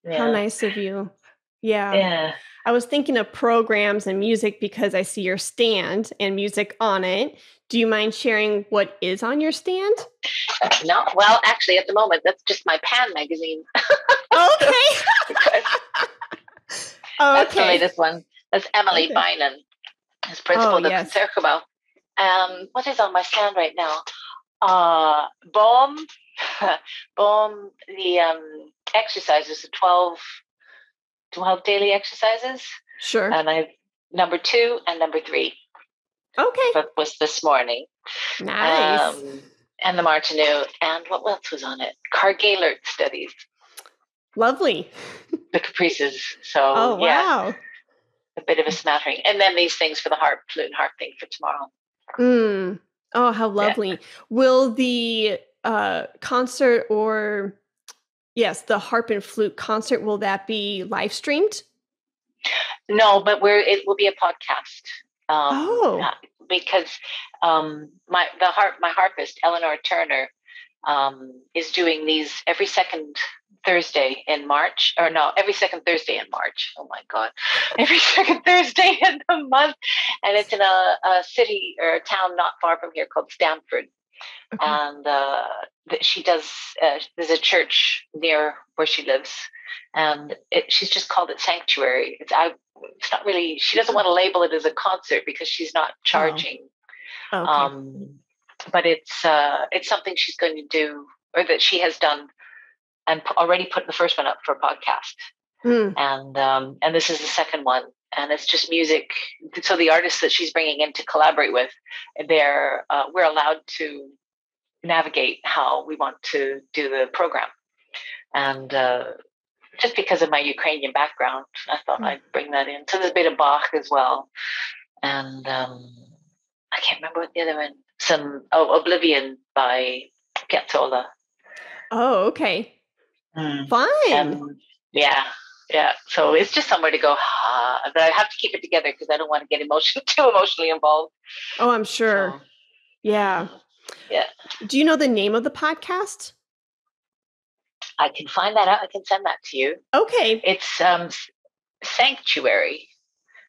Yeah. How nice of you. Yeah. Yeah. I was thinking of programs and music because I see your stand and music on it. Do you mind sharing what is on your stand? No. Well, actually, at the moment, that's just my Pan magazine. Okay. That's the latest one. That's Emily Bynan, as principal of the Concertgebouw. What is on my stand right now? BOM, the exercises, the 12 daily exercises. Sure. And I have number 2 and number 3. Okay. That was this morning. Nice. And the Martinu. And what else was on it? Carr-Gaillard studies. Lovely. The caprices. So, wow. A bit of a smattering. And then these things for the harp, flute and harp thing for tomorrow. Oh, how lovely. Yeah. Will the concert or... Yes, the harp and flute concert, will that be live streamed? No, but it will be a podcast. Because my harpist, Eleanor Turner, is doing these every second Thursday in March. Or no, every second Thursday in March. Oh my God. Every second Thursday in the month. And it's in a city or a town not far from here called Stamford. Okay. And she does, there's a church near where she lives, and she's just called it Sanctuary. It's not really, she doesn't want to label it as a concert because she's not charging. But it's something she's going to do, or that she has done, and already put the first one up for a podcast. And this is the second one. And it's just music. So the artists that she's bringing in to collaborate with, we're allowed to navigate how we want to do the program. And just because of my Ukrainian background, I thought I'd bring that in. So there's a bit of Bach as well. And I can't remember what the other one. Oblivion by Piazzolla. Oh, okay. Fun. Yeah. So it's just somewhere to go. But I have to keep it together because I don't want to get too emotionally involved. Oh, I'm sure. So, yeah. Do you know the name of the podcast? I can find that out. I can send that to you. Okay. It's Sanctuary.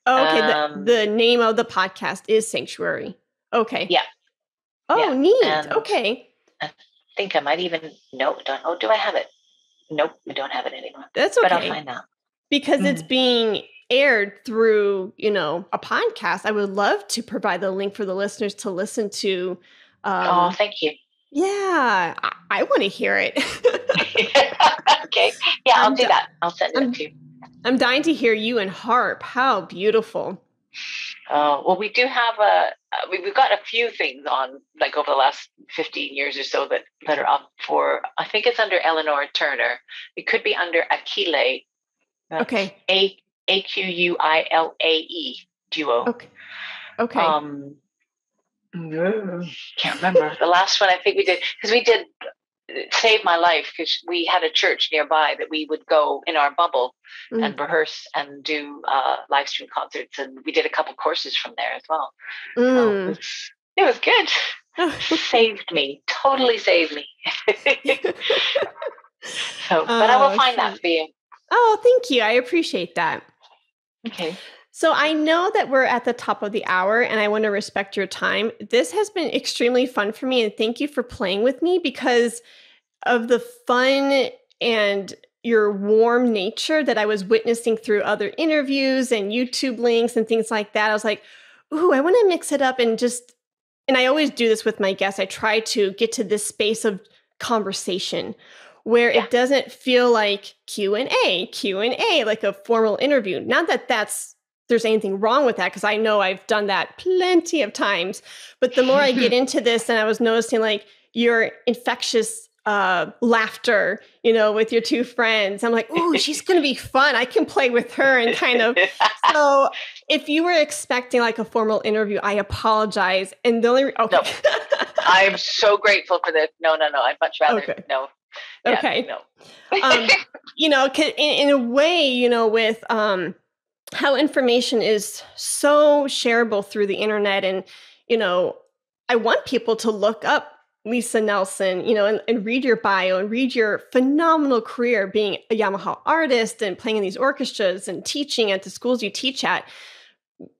Oh, okay. The name of the podcast is Sanctuary. Okay. Yeah. Oh, neat. And okay. I think I might even do I have it? Nope, I don't have it anymore. That's okay. But I'll find out. Because it's being aired through, a podcast, I would love to provide the link for the listeners to listen to. Thank you. Yeah, I want to hear it. Okay. Yeah, I'll do that. I'll send it to you. I'm dying to hear you and harp. How beautiful. Well, we do have we've got a few things on, like, over the last 15 years or so that are up for, I think it's under Eleanor Turner. It could be under Aquile. Okay. Aquile duo. Okay. Can't remember. The last one I think we did, because we did Save My Life, because we had a church nearby that we would go in our bubble and rehearse and do live stream concerts, and we did a couple courses from there as well. So it was good. Saved me, totally saved me. But I will find that for you. Oh, thank you. I appreciate that. Okay. So I know that we're at the top of the hour, and I want to respect your time. This has been extremely fun for me, and thank you for playing with me because of the fun and your warm nature that I was witnessing through other interviews and YouTube links and things like that. I was like, ooh, I want to mix it up and I always do this with my guests. I try to get to this space of conversation where it doesn't feel like Q&A, like a formal interview. Not that there's anything wrong with that, because I know I've done that plenty of times. But the more I get into this, and I was noticing like your infectious laughter, with your two friends. I'm like, ooh, she's going to be fun. I can play with her and kind of. So if you were expecting like a formal interview, I apologize. And the only, okay. No, I'm so grateful for this. No. I'd much rather, no. Yeah, okay. No. In a way, with how information is so shareable through the internet, and I want people to look up Lisa Nelsen, and read your bio and read your phenomenal career being a Yamaha artist and playing in these orchestras and teaching at the schools you teach at.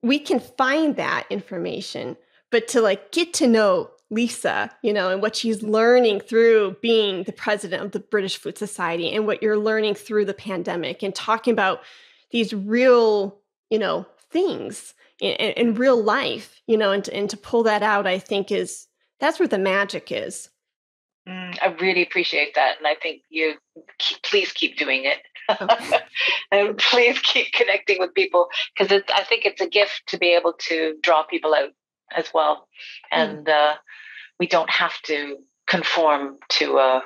We can find that information, but to like get to know Lisa, and what she's learning through being the president of the British Flute Society, and what you're learning through the pandemic, and talking about these real, things in real life, and to pull that out, I think that's where the magic is. I really appreciate that. And I think please keep doing it. And please keep connecting with people, because I think it's a gift to be able to draw people out as well. And we don't have to conform to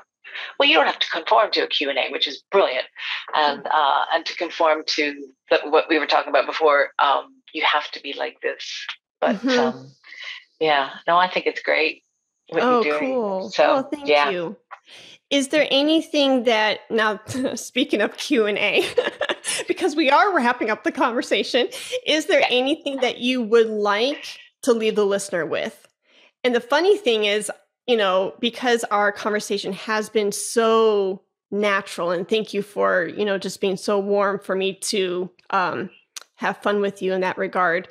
you don't have to conform to a Q&A, which is brilliant. And to conform to what we were talking about before, you have to be like this. But I think it's great what you're doing. Cool. So, thank you. Is there anything that, now speaking of Q&A, because we are wrapping up the conversation, is there anything that you would like to leave the listener with? And the funny thing is, because our conversation has been so natural, and thank you for, just being so warm for me to have fun with you in that regard,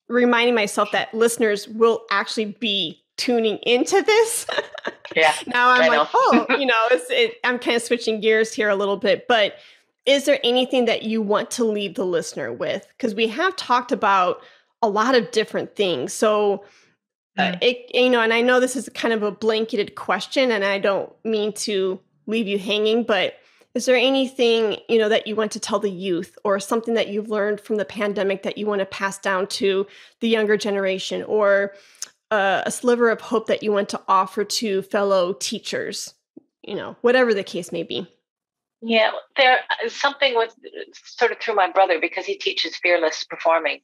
reminding myself that listeners will actually be tuning into this. Yeah. Now I'm like, I'm kind of switching gears here a little bit, but is there anything that you want to leave the listener with? Because we have talked about a lot of different things. So, and I know this is kind of a blanketed question, and I don't mean to leave you hanging, but is there anything, that you want to tell the youth, or something that you've learned from the pandemic that you want to pass down to the younger generation, or a sliver of hope that you want to offer to fellow teachers, whatever the case may be? Yeah, there is something with sort of through my brother, because he teaches fearless performing,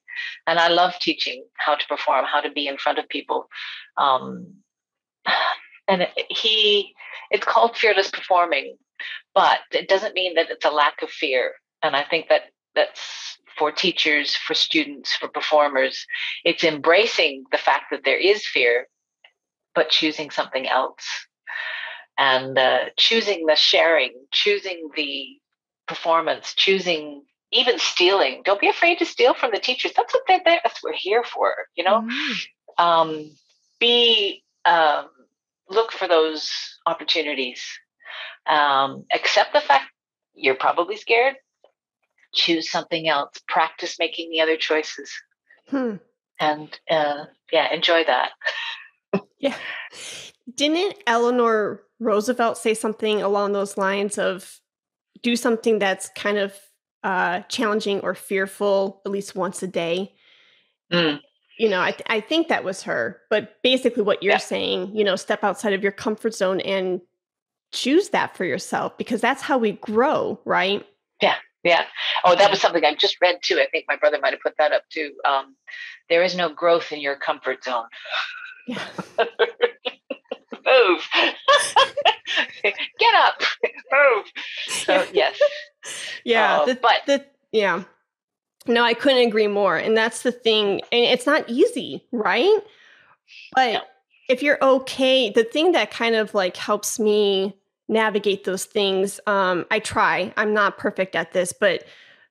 and I love teaching how to perform, how to be in front of people. And it's called fearless performing, but it doesn't mean that it's a lack of fear. And I think that's for teachers, for students, for performers. It's embracing the fact that there is fear, but choosing something else. And choosing the sharing, choosing the performance, choosing even stealing. Don't be afraid to steal from the teachers. That's what that's what we're here for, Look for those opportunities. Accept the fact you're probably scared. choose something else, practice making the other choices, and enjoy that. Yeah. Didn't Eleanor Roosevelt say something along those lines of do something that's kind of challenging or fearful at least once a day? I think that was her, but basically what you're saying, step outside of your comfort zone and choose that for yourself, because that's how we grow, right? Yeah. Oh, that was something I just read too. I think my brother might have put that up too. There is no growth in your comfort zone. Yeah. Move. Get up. Move. So yes. Yeah. No, I couldn't agree more. And that's the thing. And it's not easy, right? But if you're okay, the thing that kind of like helps me navigate those things, I try. I'm not perfect at this, but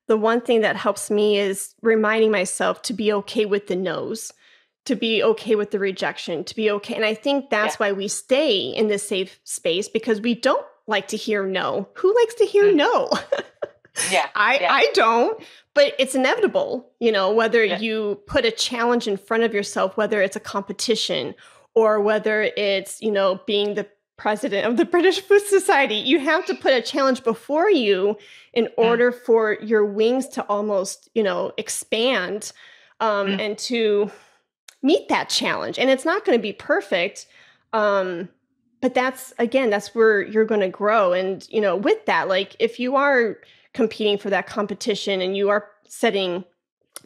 the one thing that helps me is reminding myself to be okay with the no's, to be okay with the rejection, to be okay. And I think that's why we stay in this safe space, because we don't like to hear no. Who likes to hear no? I don't, but it's inevitable, whether you put a challenge in front of yourself, whether it's a competition or whether it's, being the president of the British Flute Society, you have to put a challenge before you in order for your wings to almost, expand and to meet that challenge. And it's not going to be perfect. But that's where you're going to grow. And, with that, like if you are competing for that competition and you are setting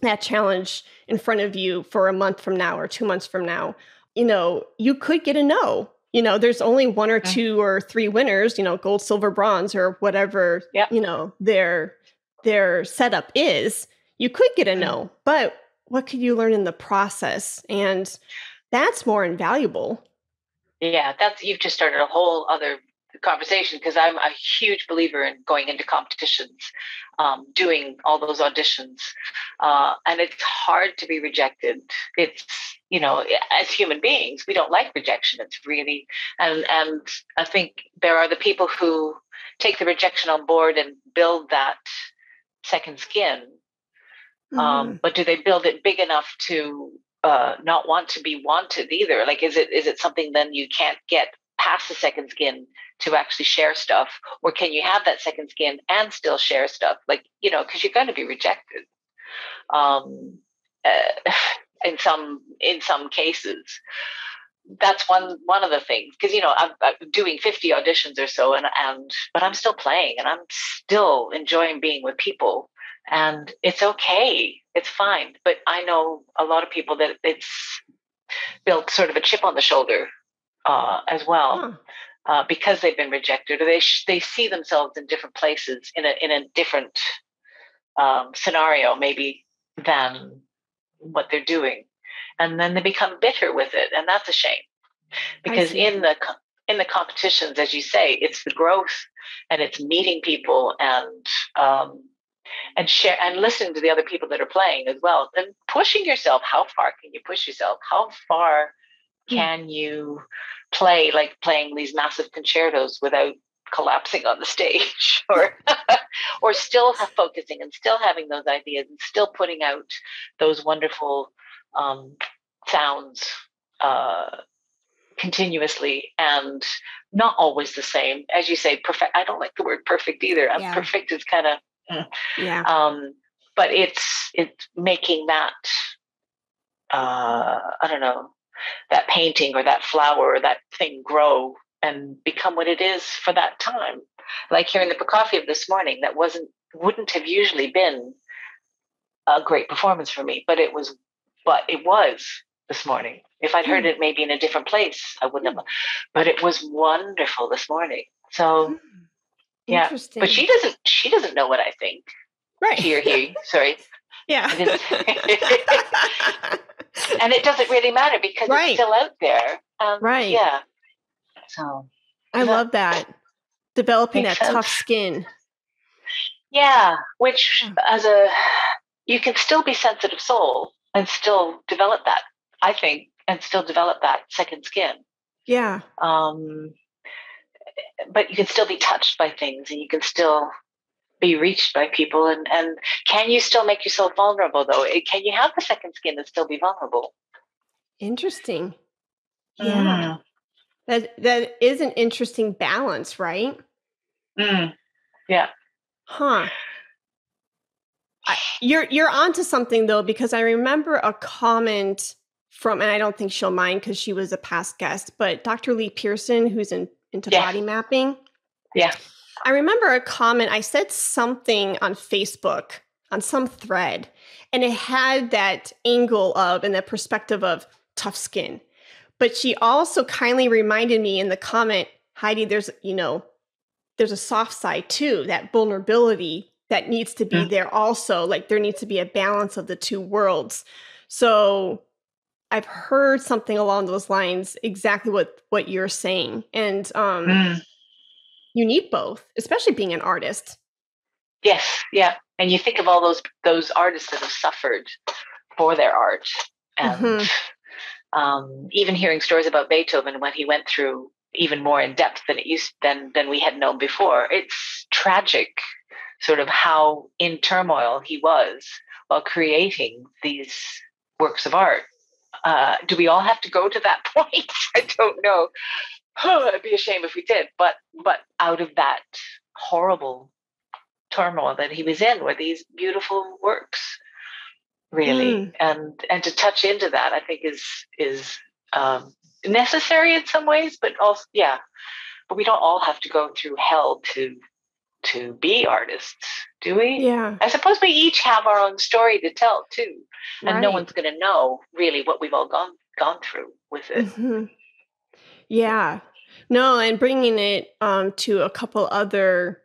that challenge in front of you for a month from now or 2 months from now, you could get a no. There's only one or two or three winners, gold, silver, bronze, or whatever, their setup is. You could get a no, but what could you learn in the process? And that's more invaluable. Yeah, you've just started a whole other conversation, because I'm a huge believer in going into competitions, doing all those auditions, and it's hard to be rejected. It's as human beings, we don't like rejection. It's really and I think there are the people who take the rejection on board and build that second skin. But do they build it big enough to not want to be wanted either? Like, is it something then you can't get past the second skin to actually share stuff, or can you have that second skin and still share stuff? Like, because you're going to be rejected in some cases. That's one of the things, because I'm doing 50 auditions or so, but I'm still playing and I'm still enjoying being with people, and it's okay, it's fine. But I know a lot of people that it's built sort of a chip on the shoulder as well, because they've been rejected, or they see themselves in different places in a different scenario maybe than what they're doing, and then they become bitter with it, and that's a shame, because in the competitions, as you say, it's the growth and it's meeting people and share and listening to the other people that are playing as well, and pushing yourself. How far can you push yourself? How far can you play, like playing these massive concertos without collapsing on the stage, or still focusing and still having those ideas and still putting out those wonderful sounds continuously, and not always the same, as you say. Perfect. I don't like the word perfect either. Perfect is kind of but it's making that I don't know, that painting or that flower or that thing grow and become what it is for that time. Like hearing the Prokofiev this morning, that wouldn't have usually been a great performance for me, but it was this morning. If I'd heard it maybe in a different place, I wouldn't have, but it was wonderful this morning. So interesting. But she doesn't know what I think. Right. She or he, sorry. Yeah. And it doesn't really matter, because it's still out there. Right. Yeah. So I love that. Developing that tough skin. Yeah. Which you can still be sensitive soul and still develop that, I think, and still develop that second skin. Yeah. But you can still be touched by things, and you can still be reached by people. And can you still make yourself vulnerable, though? Can you have the second skin and still be vulnerable? Interesting. Yeah. That is an interesting balance, right? Yeah. Huh. You're onto something, though, because I remember a comment from, and I don't think she'll mind because she was a past guest, but Dr. Lee Pearson, who's into body mapping. Yeah. I remember a comment. I said something on Facebook on some thread, and it had that angle of and that perspective of tough skin. But she also kindly reminded me in the comment, Heidi, there's a soft side too, that vulnerability that needs to be there also. Like there needs to be a balance of the two worlds. So I've heard something along those lines, exactly what you're saying. And you need both, especially being an artist. Yes. Yeah. And you think of all those artists that have suffered for their art. And even hearing stories about Beethoven, when he went through even more in depth than we had known before. It's tragic, sort of how in turmoil he was while creating these works of art. Do we all have to go to that point? I don't know. It'd be a shame if we did. But out of that horrible turmoil that he was in were these beautiful works, really. And to touch into that, I think is necessary in some ways, but also, but we don't all have to go through hell to be artists, do we? Yeah. I suppose we each have our own story to tell too, and no Right. one's going to know really what we've all gone through with it. Yeah. No, and bringing it to a couple other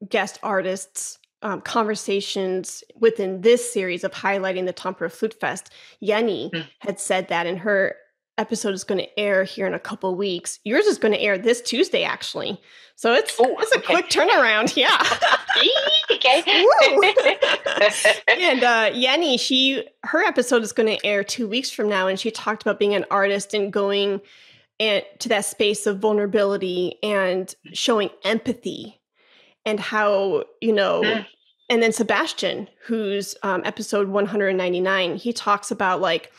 guest artists conversations within this series of highlighting the Tampere Flute Fest. Jenny had said that, and her episode is going to air here in a couple weeks. Yours is going to air this Tuesday, actually. So it's a quick turnaround. Yeah. Okay. And Jenny, her episode is going to air 2 weeks from now, and she talked about being an artist and going to that space of vulnerability and showing empathy, and how, and then Sebastian, who's episode 199, he talks about like,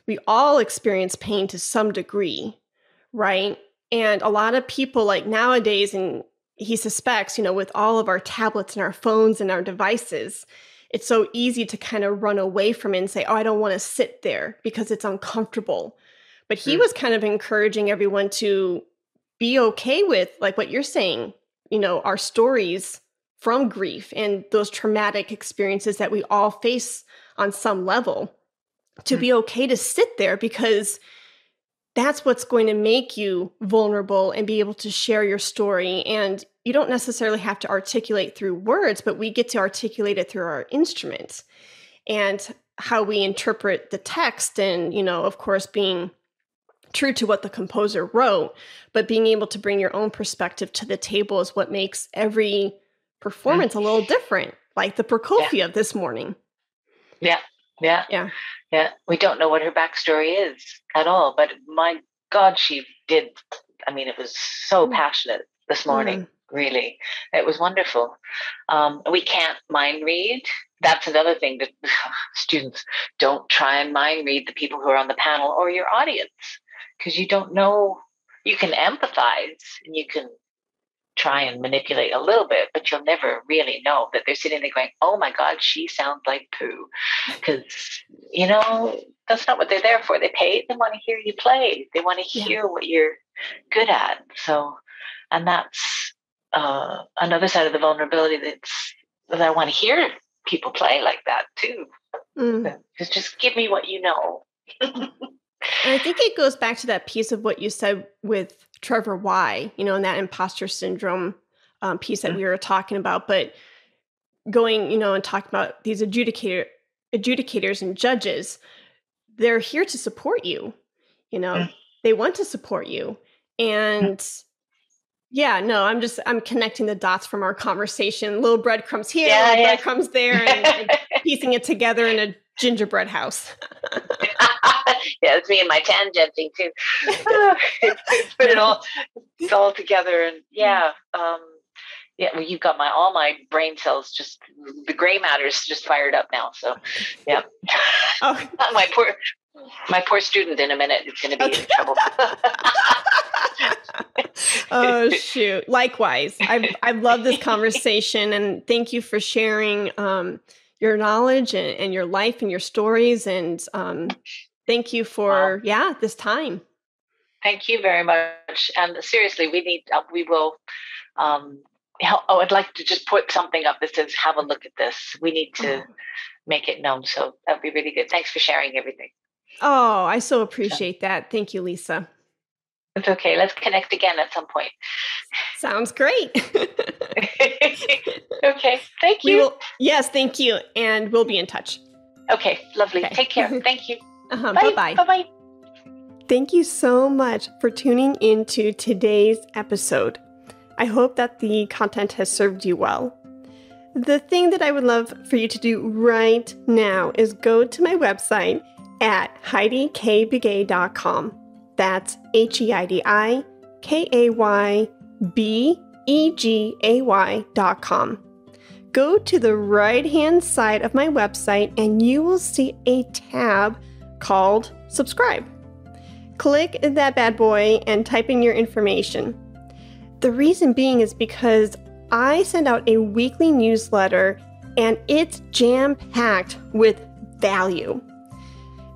we all experience pain to some degree, right? And a lot of people like nowadays, and he suspects, with all of our tablets and our phones and our devices, it's so easy to kind of run away from it and say, oh, I don't want to sit there because it's uncomfortable. But he was kind of encouraging everyone to be okay with, like what you're saying, our stories from grief and those traumatic experiences that we all face on some level, to be okay to sit there, because that's what's going to make you vulnerable and be able to share your story. And you don't necessarily have to articulate through words, but we get to articulate it through our instruments and how we interpret the text. And, of course, being true to what the composer wrote, but being able to bring your own perspective to the table is what makes every performance a little different, like the Prokofiev this morning. Yeah. We don't know what her backstory is at all, but my God, she did. I mean, it was so passionate this morning. Really, it was wonderful. We can't mind read. That's another thing that students don't try and mind read the people who are on the panel or your audience, because you don't know. You can empathize and you can try and manipulate a little bit, but you'll never really know that they're sitting there going, oh my God, she sounds like poo. Because, that's not what they're there for. They want to hear you play. They want to hear what you're good at. So, and that's another side of the vulnerability that I want to hear people play like that too. Just give me what you know. And I think it goes back to that piece of what you said with Trevor Y, and that imposter syndrome piece that we were talking about, but going, and talking about these adjudicators and judges, they're here to support you, they want to support you. And I'm connecting the dots from our conversation, little breadcrumbs here, breadcrumbs there, and piecing it together in a gingerbread house. It's me and my tangenting too. Put it all together, and Yeah, well, you've got all my brain cells, just the gray matter's just fired up now. So, yeah. Oh. my poor student in a minute is going to be in trouble. Oh, shoot. Likewise. I've loved this conversation, and thank you for sharing your knowledge and your life and your stories. And thank you for, this time. Thank you very much. And seriously, we will, I'd like to just put something up that says, have a look at this. We need to make it known. So that'd be really good. Thanks for sharing everything. Oh, I so appreciate that. Thank you, Lisa. It's okay. Let's connect again at some point. Sounds great. Okay. Thank you. Yes, thank you. And we'll be in touch. Okay. Lovely. Okay. Take care. Thank you. Bye. Bye-bye. Bye-bye. Thank you so much for tuning into today's episode. I hope that the content has served you well. The thing that I would love for you to do right now is go to my website at HeidiKBegay.com. That's HeidiKaybegay.com. Go to the right-hand side of my website and you will see a tab called Subscribe. Click that bad boy and type in your information. The reason being is because I send out a weekly newsletter and it's jam-packed with value.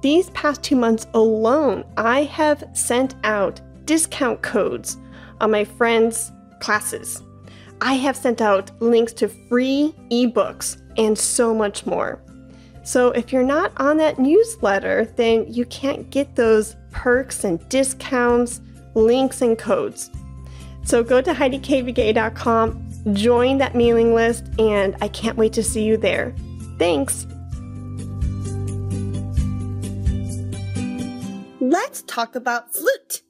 These past 2 months alone, I have sent out discount codes on my friends' classes. I have sent out links to free ebooks and so much more. So if you're not on that newsletter, then you can't get those perks and discounts, links and codes. So go to HeidiKBegay.com, join that mailing list, and I can't wait to see you there. Thanks. Let's talk about flute.